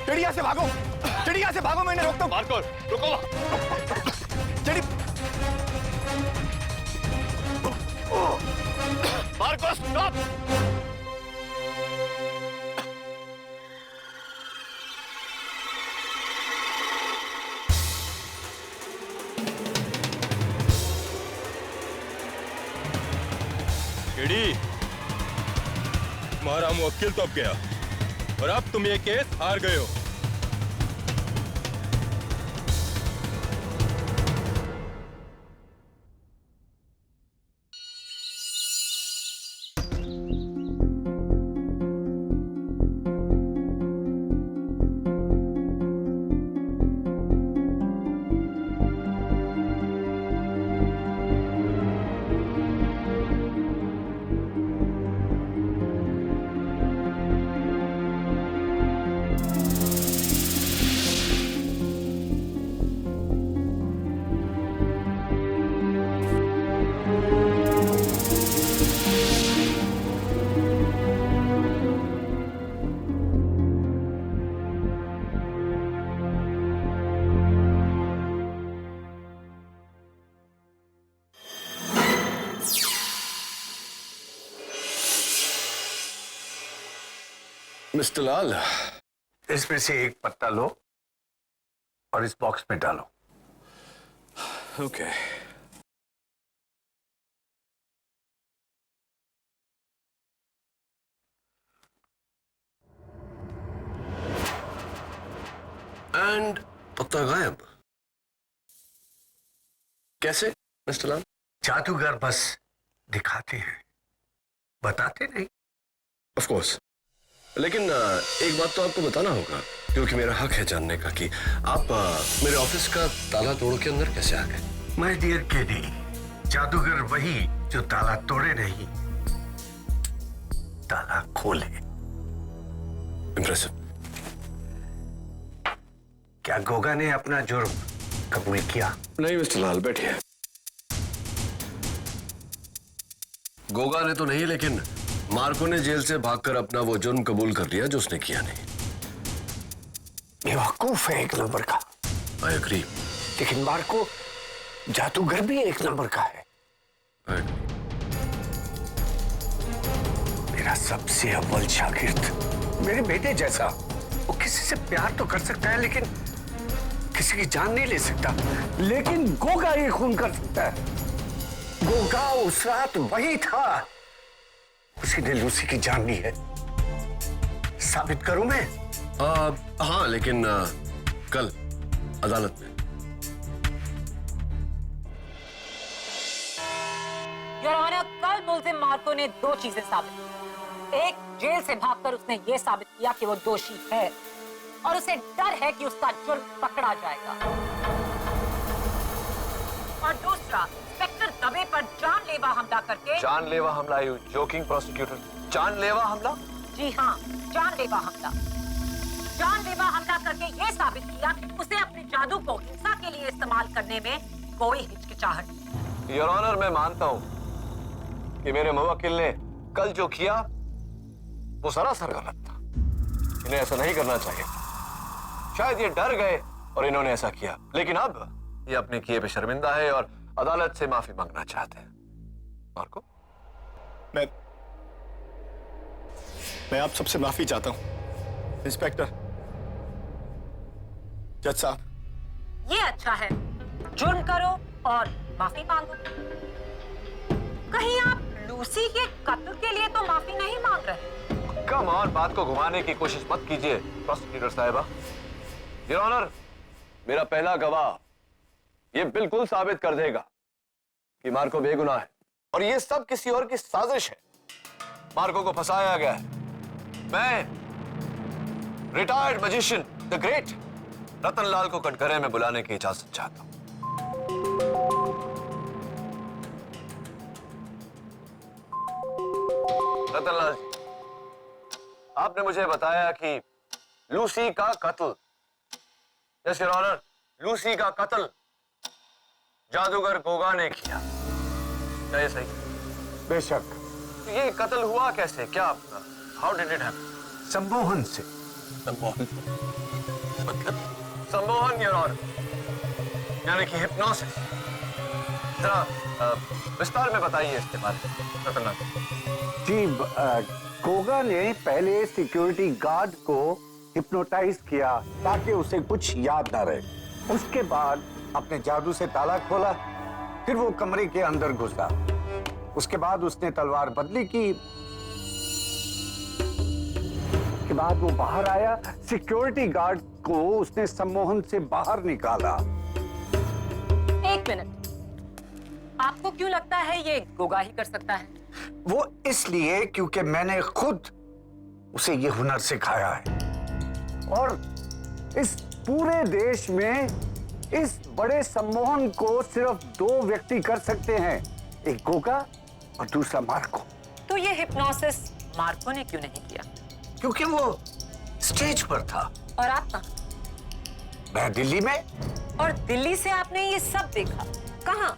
A: केडी, यहाँ से भागो। केडी, यहाँ से से भागो, मैंने रोकता हूँ।
H: मार्को रुको।
A: JD,
H: Marco stop.
K: जेडी, तुम्हारा मुवक्किल तो अब गया और अब तुम ये केस हार गए हो।
B: मिस्टर लाल,
D: इसमें से एक पत्ता लो और इस बॉक्स में डालो।
B: ओके।
D: एंड पत्ता गायब।
B: कैसे मिस्टर लाल?
D: जादूगर बस दिखाते हैं, बताते नहीं।
B: ऑफ कोर्स, लेकिन एक बात तो आपको बताना होगा, क्योंकि मेरा हक है जानने का कि आप मेरे ऑफिस का ताला तोड़ के अंदर कैसे आ गए।
D: माय डियर केडी, जादूगर वही जो ताला तोड़े नहीं, ताला खोले।
B: इम्प्रेसिव।
D: क्या गोगा ने अपना जुर्म कबूल किया?
B: नहीं मिस्टर लाल, बैठिए। गोगा ने तो नहीं, लेकिन मार्को ने जेल से भागकर अपना वो जुर्म कबूल कर लिया जो उसने किया नहीं।
D: बेवकूफ है एक नंबर का।
B: I agree.
D: लेकिन मार्को जादूगर भी एक नंबर का है। मेरा सबसे अव्वल शागिर्द, मेरे बेटे जैसा। वो किसी से प्यार तो कर सकता है, लेकिन किसी की जान नहीं ले सकता। लेकिन गोगा ये खून कर सकता है। गोगा उस रात वही था, उसी ने लूसी की जान ली है। साबित करूं मैं?
B: हाँ, लेकिन कल अदालत में।
G: योर ऑनर, कल मुल्जिम मार्को ने दो चीजें साबित की। एक, जेल से भागकर उसने ये साबित किया कि वो दोषी है और उसे डर है कि उसका जुर्म पकड़ा जाएगा। और दूसरा, इंस्पेक्टर दबे पर जानलेवा हमला करके।
B: जानलेवा हमला? You joking prosecutor? जानलेवा हमला?
G: जी हाँ, जानलेवा हमला। जानलेवा हमला करके ये साबित किया कि उसे अपने जादू को हिंसा के लिए इस्तेमाल करने में कोई हिचकिचाहट नहीं।
B: योर ऑनर, मैं मानता हूं कि मेरे मुवक्किल ने कल जो किया वो सरासर गलत था। इन्हें ऐसा नहीं करना चाहिए। शायद ये डर गए और इन्होंने ऐसा किया, लेकिन अब ये अपने किए पे शर्मिंदा है और अदालत से माफी मांगना चाहते हैं। मार्को,
A: मैं आप सबसे माफी चाहता हूं इंस्पेक्टर, जज साहब।
G: ये अच्छा है, जुर्म करो और माफी मांगो। कहीं आप लूसी के कत्ल के लिए तो माफी नहीं मांग रहे?
B: कम ऑन, बात को घुमाने की कोशिश मत कीजिए प्रोसिक्यूटर साहिबा। योर ऑनर, मेरा पहला गवाह ये बिल्कुल साबित कर देगा कि मार्को बेगुनाह है और ये सब किसी और की साजिश है। मार्को को फंसाया गया है। मैं retired magician the great Ratanlal को कटघरे में बुलाने की इजाजत चाहता हूं। रतनलाल जी, आपने मुझे बताया कि लूसी का कत्ल, यस योर ऑनर, लूसी का कत्ल जादूगर गोगा ने किया। क्या ये सही?
D: बेशक।
B: तो ये कत्ल हुआ कैसे? क्या, हाउ डिड इट हैपन?
D: सम्मोहन से।
B: सम्मोहन? मतलब
D: सम्मोहन योर ऑनर, यानी कि हिप्नोसिस। जरा विस्तार में बताइए इसके बारे में रतनलाल
J: जी। गोगा ने पहले सिक्योरिटी गार्ड को हिप्नोटाइज किया ताकि उसे कुछ याद ना रहे। उसके बाद अपने जादू से ताला खोला, फिर वो कमरे के अंदर घुसा। उसके बाद उसने तलवार बदली की, के बाद वो बाहर आया। सिक्योरिटी गार्ड को उसने सम्मोहन से बाहर निकाला।
G: एक मिनट, आपको क्यों लगता है ये गोगा ही कर सकता है?
J: वो इसलिए क्योंकि मैंने खुद उसे ये हुनर सिखाया है, और इस पूरे देश में इस बड़े सम्मोहन को सिर्फ 2 व्यक्ति कर सकते हैं, एक गोगा और दूसरा मार्को।
G: तो ये हिप्नोसिस मार्को ने क्यों नहीं किया?
J: क्योंकि वो स्टेज पर था।
G: और आप कहाँ?
J: मैं दिल्ली में।
G: और दिल्ली से आपने ये सब देखा कहाँ?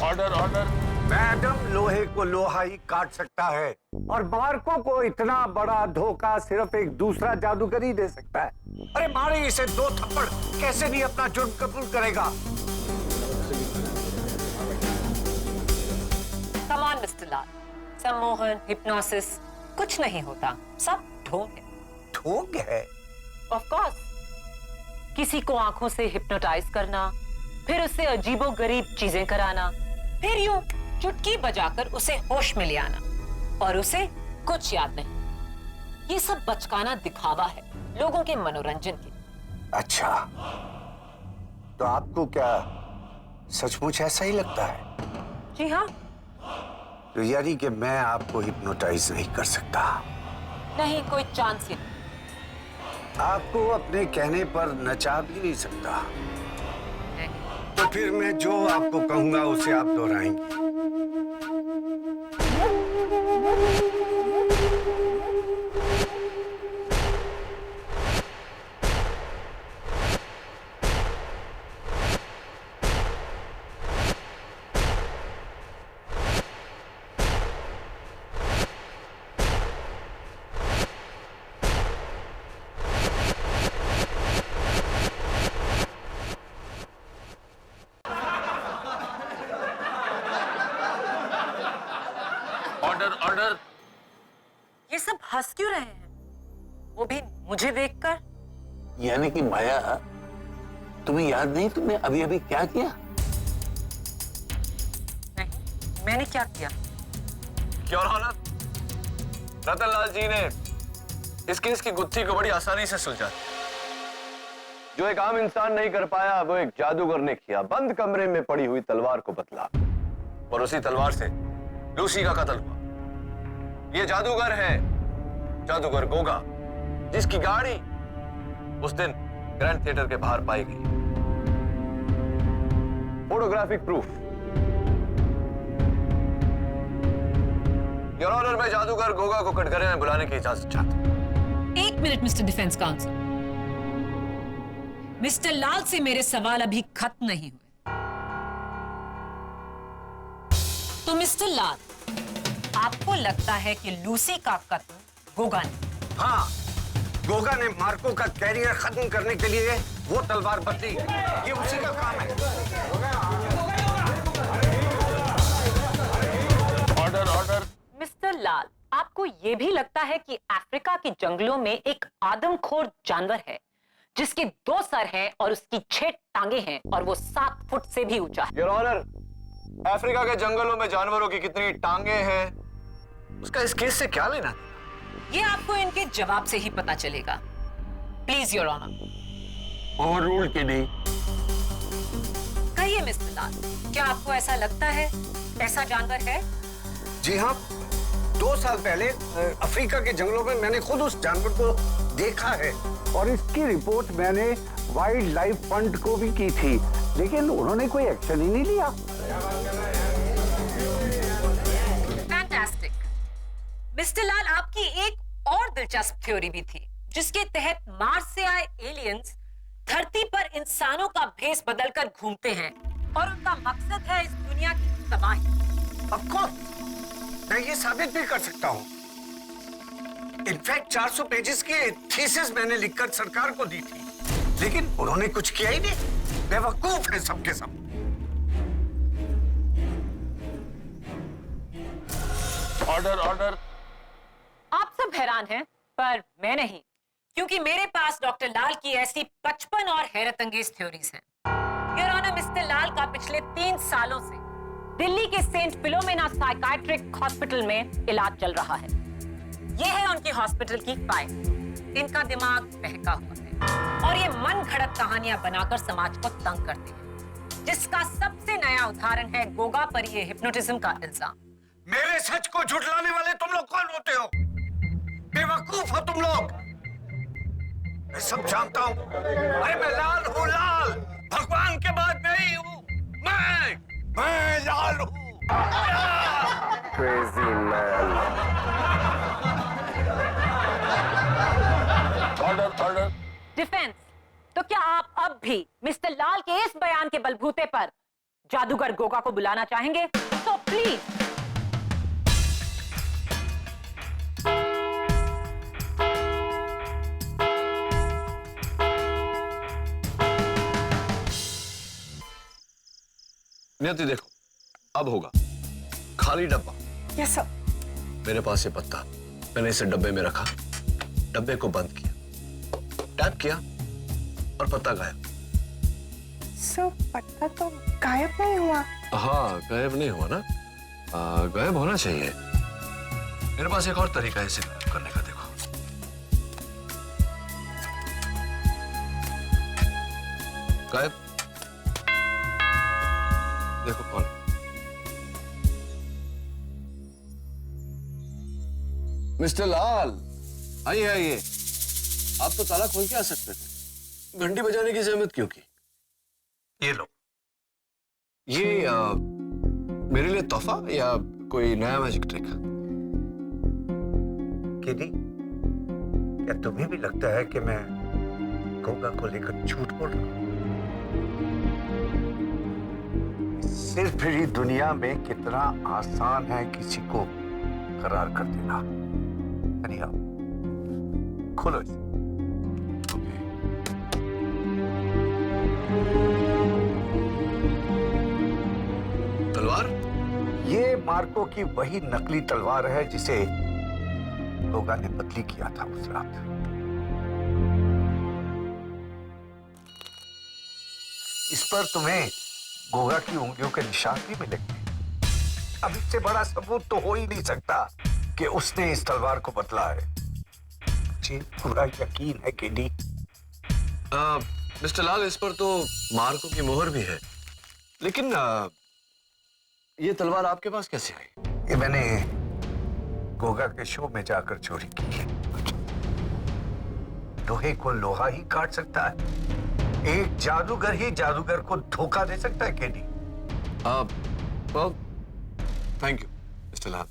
H: Order order.
J: मैडम, लोहे को लोहा ही काट सकता है, और मार्को को इतना बड़ा धोखा सिर्फ एक दूसरा जादूगर ही दे सकता है। अरे मारे इसे 2 थप्पड़, कैसे नहीं अपना जुर्म कबूल करेगा।
G: कम ऑन मिस्टर लाल, सम्मोहन, हिप्नोसिस कुछ नहीं होता, सब ढोंग है।
J: ढोंग है?
G: Of course. किसी को आंखों से हिप्नोटाइज करना, फिर उससे अजीबोगरीब चीजें कराना, फिर यूं चुटकी बजाकर उसे होश में ले आना, और उसे कुछ याद नहीं। ये सब बचकाना दिखावा है, लोगों के मनोरंजन की।
J: अच्छा, तो आपको क्या सचमुच ऐसा ही लगता है?
G: जी हाँ।
J: तो यानी कि मैं आपको हिप्नोटाइज नहीं कर सकता?
G: नहीं, कोई चांस ही नहीं।
J: आपको अपने कहने पर नचा भी नहीं सकता?
G: नहीं।
J: तो फिर मैं जो आपको कहूंगा उसे आप दोहराएंगे?
H: Order order.
G: ये सब हंस क्यों रहे हैं, वो भी मुझे देखकर?
H: यानी कि माया, तुम्हें याद नहीं तुमने अभी अभी क्या किया?
G: नहीं, मैंने क्या किया?
D: योर ऑनर, रतनलाल जी ने इस केस की गुत्थी को बड़ी आसानी से सुलझा दिया।
A: जो एक आम इंसान नहीं कर पाया, वो एक जादूगर ने किया। बंद कमरे में पड़ी हुई तलवार को बदला,
D: और उसी तलवार से लूसी का कत्ल हुआ। ये जादूगर है, जादूगर गोगा, जिसकी गाड़ी उस दिन ग्रैंड थिएटर के बाहर पाई गई।
A: Photographic proof.
D: योर ऑनर, मैं जादूगर गोगा को कटघरे में बुलाने की इजाजत चाहता हूं।
G: एक minute mister defence counsel, mister Lal से मेरे सवाल अभी खत्म नहीं हुए। तो मिस्टर लाल, आपको लगता है कि लूसी का कत्ल गोगा ने?
J: हाँ, गोगा ने मार्को का कैरियर खत्म करने के लिए वो तलवार बदली। ये उसी का काम है।
H: Order order.
G: मिस्टर लाल, आपको यह भी लगता है कि अफ्रीका के जंगलों में एक आदमखोर जानवर है जिसके 2 सर हैं और उसकी 6 टांगे हैं, और वो 7 फुट से भी ऊंचा है?
D: योर ऑनर, अफ्रीका के जंगलों में जानवरों की कितनी टांगे हैं, उसका इस केस से क्या लेना?
G: ये आपको इनके जवाब से ही पता चलेगा। Please your honour.
H: Overruled की नहीं।
G: कहिए मिस्टर लाल, क्या आपको ऐसा लगता है ऐसा जानवर है?
J: जी हाँ, 2 साल पहले अफ्रीका के जंगलों में मैंने खुद उस जानवर को देखा है, और इसकी रिपोर्ट मैंने वाइल्ड लाइफ फंड को भी की थी, लेकिन उन्होंने कोई एक्शन ही नहीं लिया।
G: फैंटास्टिक। मिस्टर लाल, आपकी एक और दिलचस्प थ्योरी भी थी, जिसके तहत मार्स से आए एलियंस धरती पर इंसानों का भेष बदलकर घूमते हैं और उनका मकसद है इस दुनिया की तबाही।
J: ऑफ कोर्स, मैं ये साबित भी कर सकता हूँ।
D: इनफैक्ट 400 पेजेस की थीसिस मैंने लिखकर सरकार को दी थी, लेकिन उन्होंने कुछ किया ही नहीं। बेवकूफ है सबके सब।
H: Order order.
G: आप सब हैरान हैं, पर मैं नहीं, क्योंकि मेरे पास डॉक्टर लाल की ऐसी 55 और हैरत अंगेज थ्योरीज हैं। योर ऑनर, मिस्टर लाल का पिछले 3 सालों से दिल्ली के सेंट फिलोमेना साइकाट्रिक हॉस्पिटल में इलाज चल रहा है। यह है उनकी हॉस्पिटल की फाइल। इनका दिमाग बहका हुआ है और ये मन घड़त कहानियां बनाकर समाज को तंग करते हैं, जिसका सबसे नया उदाहरण है गोगा पर ये हिप्नोटिज्म का इल्जाम।
D: मेरे सच को झुठलाने वाले तुम लोग कौन होते हो? बेवकूफ हो तुम लोग। मैं सब जानता हूं। अरे मैं लाल हूं, लाल। भगवान के बाद मैं ही हूं। मैं लाल हूं।
H: Crazy man. Order order.
G: Defence, तो क्या आप अब भी मिस्टर लाल के इस बयान के बलबूते पर जादूगर गोगा को बुलाना चाहेंगे? तो प्लीज।
B: नियति देखो, अब होगा। खाली डब्बा।
C: Yes sir.
B: मेरे पास ये पत्ता, मैंने इसे डब्बे में रखा, डब्बे को बंद किया, टैप किया और पत्ता गायब।
C: सर पत्ता तो गायब नहीं हुआ।
B: हाँ, गायब नहीं हुआ ना? गायब होना चाहिए। मेरे पास एक और तरीका है इसे गायब करने का। देखो, गायब। देखो कौन। मिस्टर लाल, आइए आइए। आप तो ताला खोल के आ सकते थे, घंटी बजाने की जहमत क्यों की?
D: ये लो।
B: ये मेरे लिए तोहफा या कोई नया मैजिक ट्रिक?
D: किडी, क्या तुम्हें भी लगता है कि मैं गोगा को लेकर झूठ बोल रहा हूं? सिर्फ फिर दुनिया में कितना आसान है किसी को करार कर देना। आओ, खोलो इसे।
B: तलवार?
D: ये मार्को की वही नकली तलवार है जिसे गोगा ने बदली किया था उस रात। इस पर तुम्हें गोगा की उंगलियों के निशान भी मिलेंगे। अब इससे बड़ा सबूत तो हो ही नहीं सकता कि उसने इस तलवार को बदला है। मुझे पूरा यकीन है केडी।
B: मिस्टर लाल, इस पर तो मार्को की मोहर भी है, लेकिन ये तलवार आपके पास कैसे आई?
D: ये मैंने गोगा के शो में जाकर चोरी की है। लोहे को लोहा ही काट सकता है। एक जादूगर ही जादूगर को धोखा दे सकता है KD.
B: well, thank you mister Lal.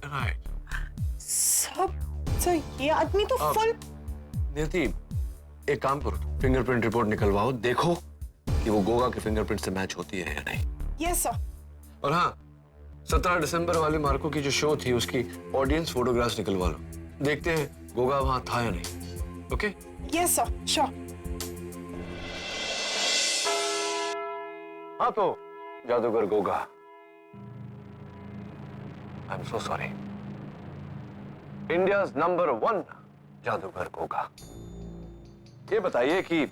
B: Right.
C: Sir ये आदमी तो फुल।
B: नियति, एक काम करो, फिंगरप्रिंट रिपोर्ट निकलवाओ, देखो कि वो गोगा के फिंगरप्रिंट से मैच होती है या नहीं।
C: Yes sir.
B: और हाँ, 17 दिसंबर वाली मार्को की जो शो थी उसकी ऑडियंस फोटोग्राफ्स निकलवा लो, देखते हैं गोगा वहां था या नहीं। ओके?
C: Yes sir, sure.
B: हाँ तो जादूगर Goga, I am so sorry. India's number 1 जादूगर गोगा। ये बताइए कि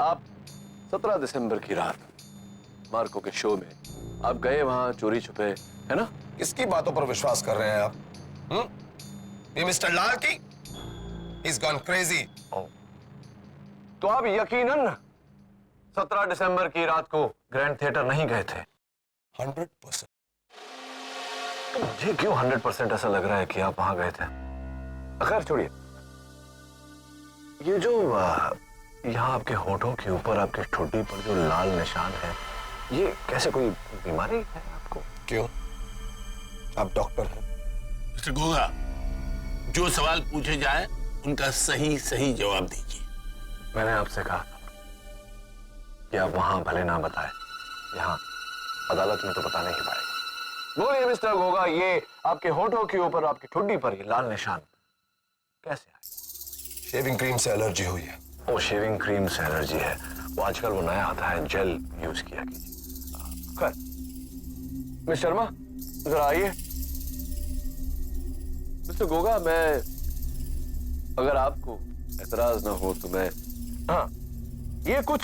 B: आप 17 दिसंबर की रात मार्को के शो में आप गए वहां चोरी छुपे, है ना?
D: किसकी बातों पर विश्वास कर रहे हैं आप? ये मिस्टर लाल की? He's gone crazy.
B: तो आप यकीनन 17 दिसंबर की रात को ग्रैंड थिएटर नहीं गए थे?
D: 100%।
B: मुझे क्यों 100% ऐसा लग रहा है कि आप वहां गए थे? खैर छोड़िए, ये जो यहाँ आपके होठों के ऊपर आपके ठुड्डी पर जो लाल निशान है, ये कैसे कोई बीमारी है आपको?
D: क्यों? आप डॉक्टर हैं?
H: मिस्टर गोगा, जो सवाल पूछे जाए उनका सही सही जवाब दीजिए।
B: मैंने आपसे कहा था कि आप वहां भले ना बताएं, यहाँ अदालत में तो बताना ही पड़ेगा। बोलिए मिस्टर गोगा, ये आपके होठों के ऊपर, आपकी ठुड्डी पर ये लाल निशान कैसे आए?
D: शेविंग क्रीम से एलर्जी हुई है।
B: वो शेविंग क्रीम से एलर्जी है, वो आजकल वो नया आता है, जेल यूज किया कीजिए। खैर मिस शर्मा जरा आइए। मिस्टर गोगा, मैं अगर आपको एतराज ना हो तो मैं, हाँ, ये कुछ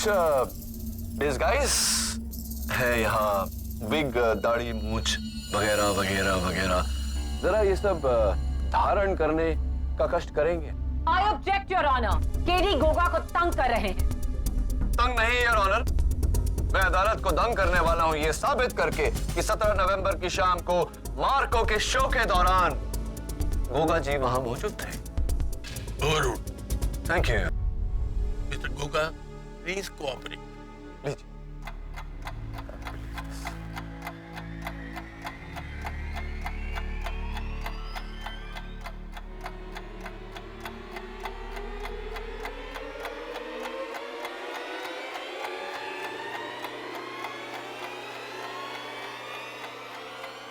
B: डिस्गाइज है यहाँ, बिग दाढ़ी मूछ वगैरह वगैरह वगैरह, जरा ये सब धारण करने का कष्ट करेंगे?
G: I object your honour, KD Goga को तंग कर रहे हैं।
B: तंग नहीं योर ऑनर, मैं अदालत को दंग करने वाला हूं ये साबित करके कि 17 नवंबर की शाम को मार्को के शो के दौरान गोगा जी वहां मौजूद थे। Thank you
H: mister Goga, please cooperate.
B: लीजिए।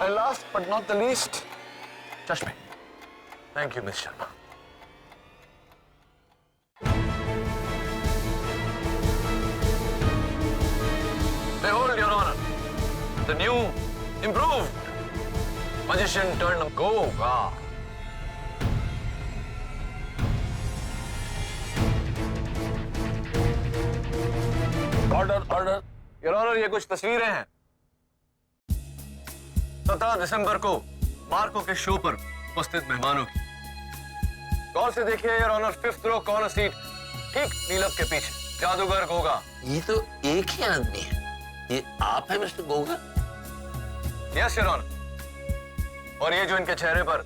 B: And last but not the least, चश्मे। Thank you, Miss Sharma. Behold, Your Honor, the new, improved magician turned Goga. Order, order. Your Honor, ये कुछ तस्वीरें हैं 17 दिसंबर को मार्को के शो पर उपस्थित मेहमानों की। गौर से देखिए your honour, 5th row corner seat, ठीक नीलम के पीछे जादूगर गोगा।
H: ये तो एक ही आदमी है, ये आप है mister Goga?
B: Yes your honour, और ये जो इनके चेहरे पर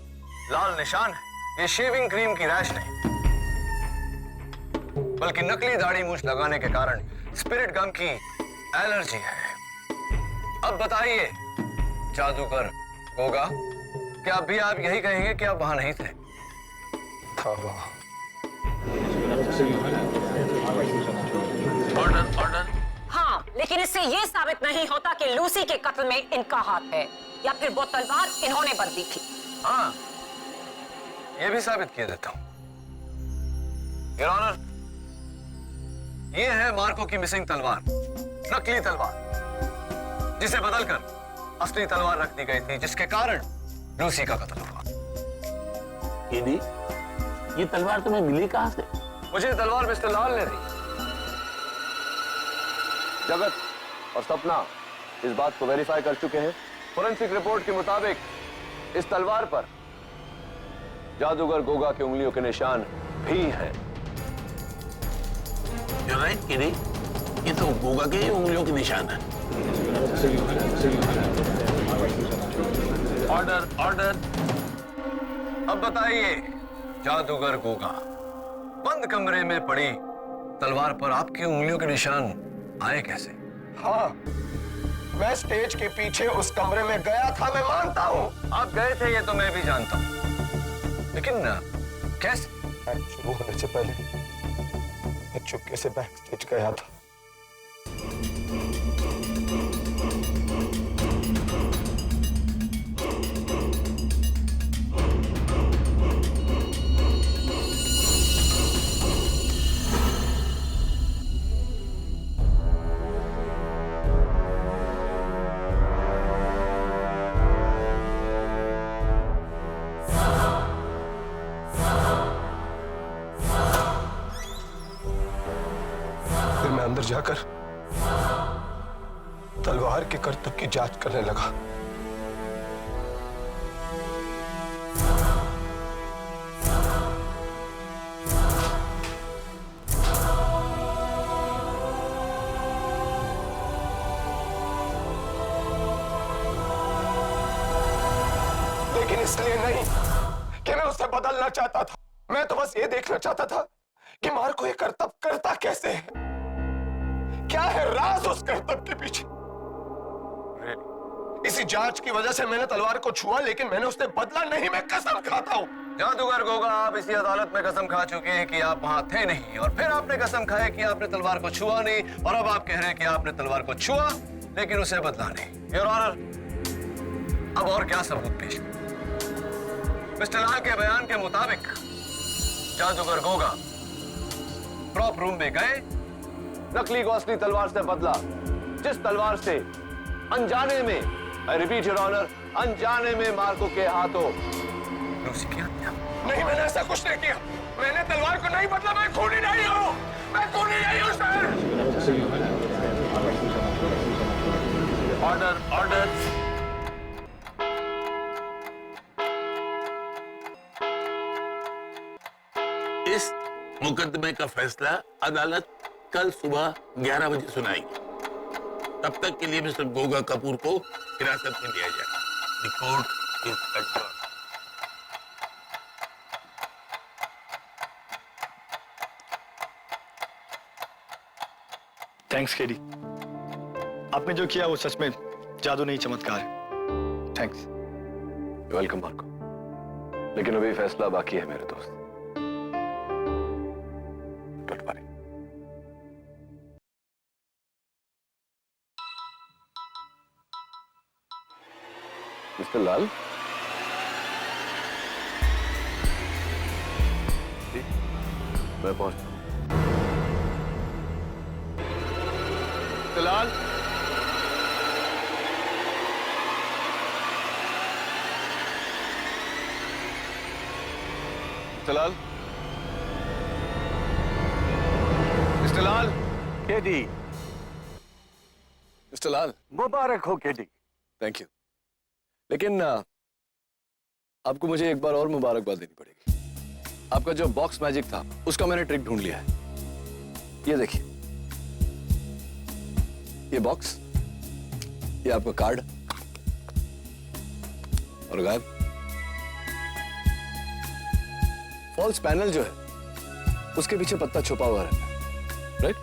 B: लाल निशान है, ये शेविंग क्रीम की रैश नहीं, बल्कि नकली दाढ़ी मूछ लगाने के कारण स्पिरिट गम की एलर्जी है। अब बताइए जादूगर गोगा, क्या अभी आप यही कहेंगे कि आप वहां नहीं थे?
H: Order, order.
G: हाँ, लेकिन इससे ये साबित नहीं होता कि लूसी के कत्ल में इनका हाथ है या फिर वो तलवार इन्होंने बंदी थी।
B: हाँ, ये भी साबित किया देता हूं। योर ऑनर, ये है मार्को की मिसिंग तलवार, नकली तलवार, जिसे बदलकर असली तलवार रख दी गई थी, जिसके कारण लूसी का कत्ल हुआ।
H: केडी, ये तलवार तुम्हें मिली कहां से?
B: मुझे तलवार मिस्टर लाल ने दी। जगत और सपना इस बात को वेरीफाई कर चुके हैं। फोरेंसिक रिपोर्ट के मुताबिक इस तलवार पर जादूगर गोगा की उंगलियों के निशान भी हैं।
H: You're right, केडी, ये तो गोगा के उंगलियों के निशान है।
B: Order, order. अब बताइए जादूगर गोगा, बंद कमरे में पड़ी तलवार पर आपकी उंगलियों के निशान आए कैसे?
D: हाँ, मैं स्टेज के पीछे उस कमरे में गया था, मैं मानता हूँ।
B: आप गए थे ये तो मैं भी जानता हूँ, लेकिन कैसे?
D: एक्ट शुरू होने से पहले मैं चुपके से बैक स्टेज गया था। अंदर जाकर तलवार के करतब की जांच करने लगा। लेकिन इसलिए नहीं कि मैं उसे बदलना चाहता था, मैं तो बस ये देखना चाहता था कि मार्को ये करतब करता कैसे है, क्या है राज उस करतब के पीछे। इसी जांच की वजह से मैंने तलवार को छुआ, लेकिन मैंने उससे बदला नहीं, मैं कसम खाता हूं।
B: जादूगर गोगा, आप इसी अदालत में कसम खा चुके हैं कि आप वहां थे नहीं, और फिर आपने कसम खाई कि आपने तलवार को छुआ नहीं, और अब आप कह रहे हैं कि आपने तलवार को छुआ लेकिन उसे बदला नहीं। योर ऑनर, अब और क्या सबूत पेश करूं? मिस्टर लाल के बयान के मुताबिक जादूगर गोगा प्रॉप रूम में गए, नकली को असली तलवार से बदला, जिस तलवार से अनजाने में, आई रिपीट योर ऑनर, अनजाने में मार्को के हाथों लूसी की हत्या।
D: नहीं, मैंने ऐसा कुछ नहीं किया। मैंने तलवार को नहीं बदला। मैं खूनी नहीं हूँ। मैं खूनी नहीं हूँ सर।
H: Order order. इस मुकदमे का फैसला अदालत कल सुबह 11 बजे सुनाएगी। तब तक के लिए मिस्टर गोगा कपूर को हिरासत में लिया जाएगा। The court is adjourned.
A: Thanks KD, आपने जो किया वो सच में जादू नहीं चमत्कार है। थैंक्स।
B: वेलकम मार्को, लेकिन अभी फैसला बाकी है मेरे दोस्त। Don't worry. मिस्टर लाल, जी, मैं पहुंच। मिस्टर लाल, मिस्टर लाल, मिस्टर लाल,
J: केडी,
B: मिस्टर लाल,
J: मुबारक हो केडी।
B: Thank you. लेकिन आपको मुझे एक बार और मुबारकबाद देनी पड़ेगी। आपका जो बॉक्स मैजिक था उसका मैंने ट्रिक ढूंढ लिया है। ये देखिए, ये बॉक्स, ये आपका कार्ड और गायब। फॉल्स पैनल जो है उसके पीछे पत्ता छुपा हुआ रहता है, राइट?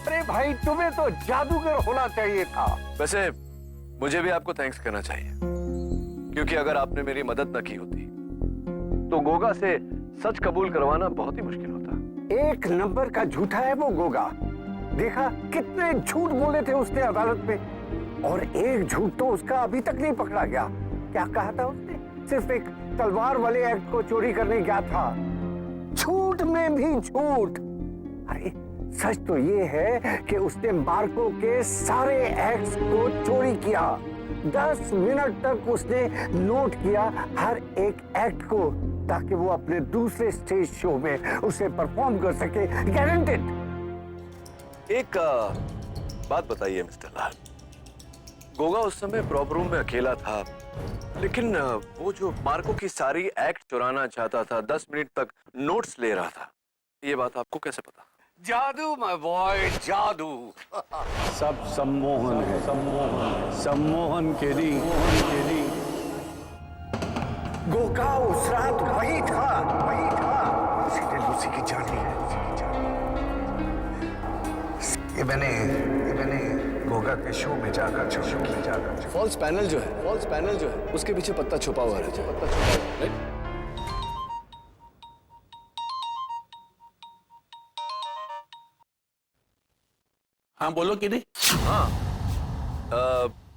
J: अरे भाई, तुम्हें तो जादूगर होना चाहिए था।
B: वैसे मुझे भी आपको थैंक्स करना चाहिए, क्योंकि अगर आपने मेरी मदद न की होती तो गोगा से सच कबूल करवाना बहुत ही मुश्किल होता।
J: एक नंबर का झूठा है वो गोगा। देखा कितने झूठ बोले थे उसने अदालत में, और एक झूठ तो उसका अभी तक नहीं पकड़ा गया। क्या कहा था उसने? सिर्फ एक तलवार वाले एक्ट को चोरी करने गया था। झूठ में भी झूठ। अरे सच तो ये है कि उसने मार्को के सारे एक्ट्स को चोरी किया। 10 मिनट तक उसने नोट किया हर एक एक्ट को, ताकि वो अपने दूसरे स्टेज शो में उसे परफॉर्म कर सके। गारंटेड।
B: एक बात बताइए मिस्टर लाल, गोगा उस समय प्रॉप रूम में अकेला था, लेकिन वो जो मार्को की सारी एक्ट चुराना चाहता था, 10 मिनट तक नोट्स ले रहा था, ये बात आपको कैसे पता?
J: जादू माय बॉय, जादू। सब सम्मोहन है, सम्मोहन, सम्मोहन केडी। गोगा उस रात वही था, वही था।
D: इसने लूसी की जान ली है। ये मैंने गोगा के शो में जाकर
B: फॉल्स पैनल जो है उसके पीछे पत्ता छुपा हुआ रहता है, राइट?
H: हाँ बोलो कि नहीं।
B: हाँ,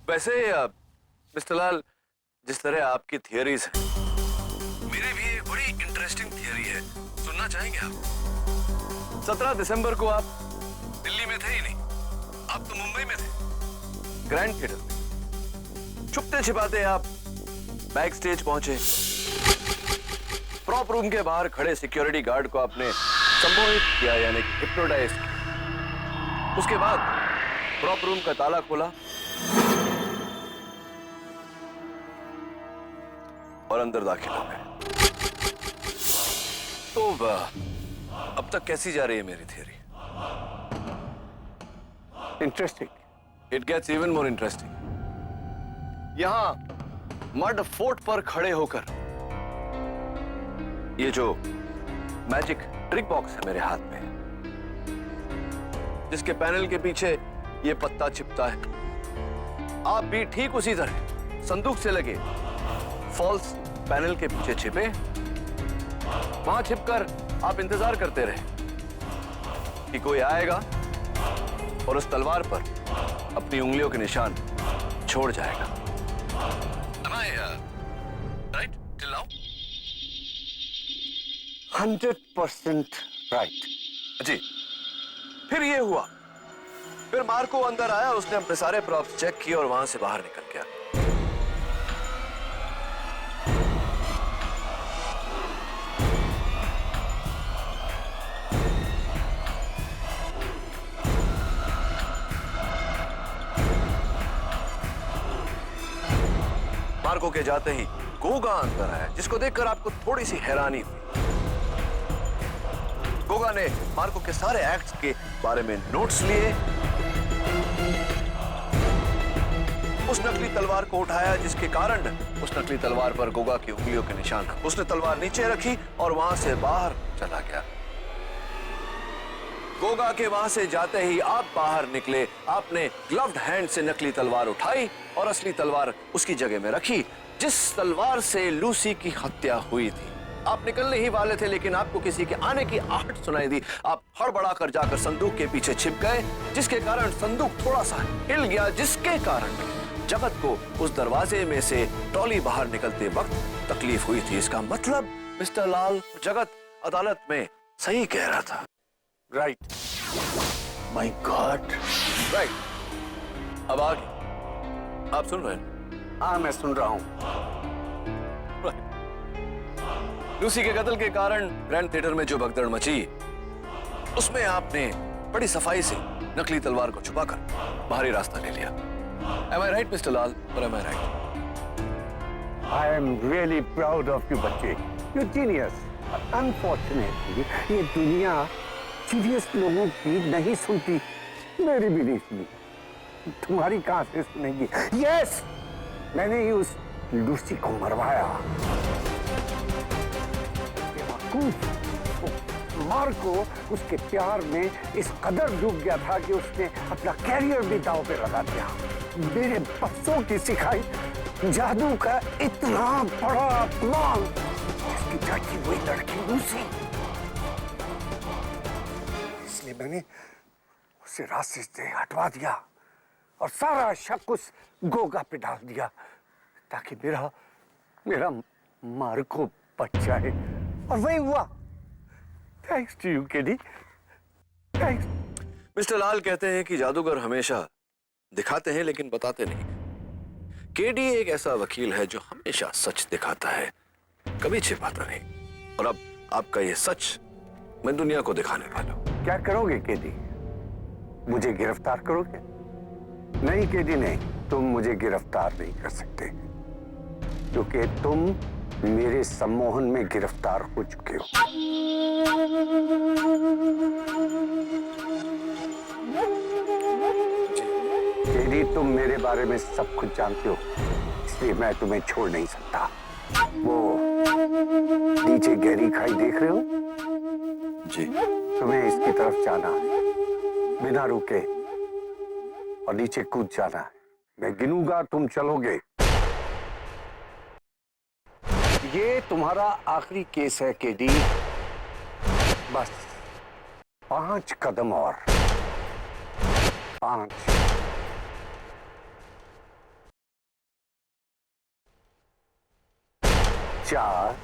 B: वैसे मिस्टर लाल, जिस तरह आपकी थियरीज हैं, मेरी भी एक बड़ी इंटरेस्टिंग थियरी है, सुनना चाहेंगे आप? 17 दिसंबर को आप दिल्ली में थे ही नहीं, आप तो मुंबई में थे, ग्रैंड थिएटर में। छुपते छिपाते आप बैक स्टेज पहुंचे, प्रॉप रूम के बाहर खड़े सिक्योरिटी गार्ड को आपने संमोहित किया, यानी कि हिप्नोटाइज किया। उसके बाद प्रॉप रूम का ताला खोला और अंदर दाखिल हो गए। तो अब तक कैसी जा रही है मेरी theory?
J: Interesting.
B: It gets even more interesting. यहां मड फोर्ट पर खड़े होकर ये जो मैजिक ट्रिक बॉक्स है मेरे हाथ में, जिसके पैनल के पीछे ये पत्ता छिपता है, आप भी ठीक उसी तरह संदूक से लगे फॉल्स पैनल के पीछे छिपे, वहां छिपकर आप इंतजार करते रहे कि कोई आएगा और उस तलवार पर अपनी उंगलियों के निशान छोड़ जाएगा। Am I है यार, राइट टिल नाउ?
J: 100% राइट।
B: जी। फिर ये हुआ, फिर मार्को अंदर आया, उसने अपने सारे प्रॉप्स चेक किए और वहां से बाहर निकल गया। मार्को के जाते ही गोगा अंदर आया, जिसको देखकर आपको थोड़ी सी हैरानी हुई। गोगा ने मार्को के सारे एक्ट्स के बारे में नोट्स लिए, उस नकली तलवार को उठाया, जिसके कारण उस नकली तलवार पर गोगा की उंगलियों के निशान थे। उसने तलवार नीचे रखी और वहां से बाहर चला गया। गोगा के वहां से जाते ही आप बाहर निकले, आपने ग्लव्ड हैंड से नकली तलवार उठाई और असली तलवार उसकी जगह में रखी, जिस तलवार से लूसी की हत्या हुई थी। आप निकलने ही वाले थे, लेकिन आपको किसी के आने की आहट सुनाई दी। आप हड़बड़ाकर जाकर संदूक के पीछे छिप गए, जिसके कारण संदूक थोड़ा सा हिल गया, जिसके कारण जगत को उस दरवाजे में से ट्रॉली बाहर निकलते वक्त तकलीफ हुई थी। इसका मतलब मिस्टर लाल, जगत अदालत में सही कह रहा था।
J: राइट। My God.
B: राइट। अब आगे आप सुन रहे हैं?
J: हाँ, मैं सुन रहा हूं।
B: लूसी के कत्ल के कारण ग्रैंड थिएटर में जो भगदड़ मची, उसमें आपने बड़ी सफाई से नकली तलवार को छुपाकर बाहरी रास्ता ले लिया। Am I right, Mr. Lal, or am I right?
J: I am really proud of you, बच्चे। You're genius. Unfortunately, ये दुनिया सीरियस लोगों की नहीं सुनती, मेरी भी नहीं सुनी, तुम्हारी कहां से सुनेगी? Yes, मैंने ही उस लूसी को मरवाया। मार्को उसके प्यार में इस कदर डूब गया था कि उसने अपना कैरियर भी दांव पे लगा दिया। मेरे बच्चों की सिखाई जादू का इतना बड़ा अपमान, इसकी जाती हुई लड़की लूसी, इसलिए मैंने उसे रास्ते से हटवा दिया और सारा शक उस गोगा पे डाल दिया, ताकि मेरा मार्को बच जाए। और वही हुआ। Thanks to you KD, thanks.
B: Mister Lal कहते हैं कि जादूगर हमेशा दिखाते हैं लेकिन बताते नहीं। केडी एक ऐसा वकील है जो हमेशा सच दिखाता है, कभी छिपाता नहीं। और अब आपका ये सच मैं दुनिया को दिखाने वाला हूं।
J: क्या करोगे केडी? मुझे गिरफ्तार करोगे? नहीं केडी, नहीं, तुम मुझे गिरफ्तार नहीं कर सकते, क्योंकि तुम मेरे सम्मोहन में गिरफ्तार हो चुके हो। केडी, तुम मेरे बारे में सब कुछ जानते हो, इसलिए मैं तुम्हें छोड़ नहीं सकता। वो नीचे गहरी खाई देख रहे हो?
B: जी।
J: तुम्हें इसकी तरफ जाना है, बिना रुके, और नीचे कूद जाना है। मैं गिनूंगा, तुम चलोगे। ये तुम्हारा आखिरी केस है केडी, बस 5 कदम और। 5, 4,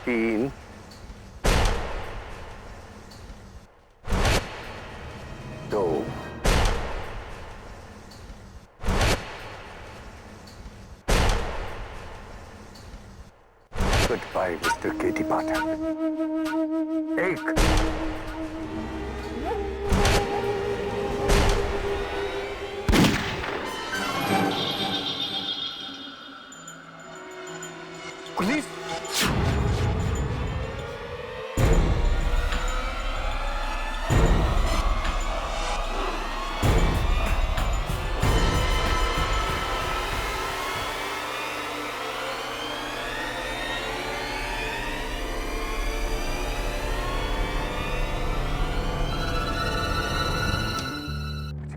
J: 3, 2, Goodbye, Mr. Katie Potter. 1, police.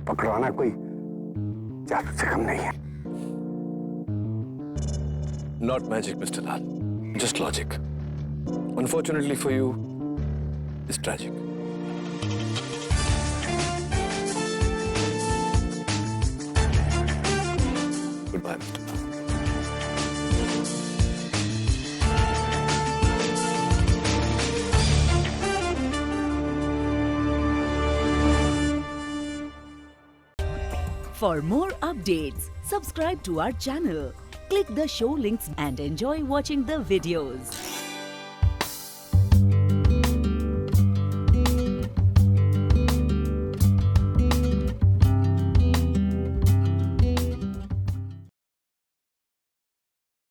J: पकड़वाना कोई जादू से कम नहीं है।
B: Not magic, Mr. Lal. Just logic. Unfortunately for you, it's tragic. Bye mister Pal.
L: For more updates, subscribe to our channel, click the show links and enjoy watching the videos.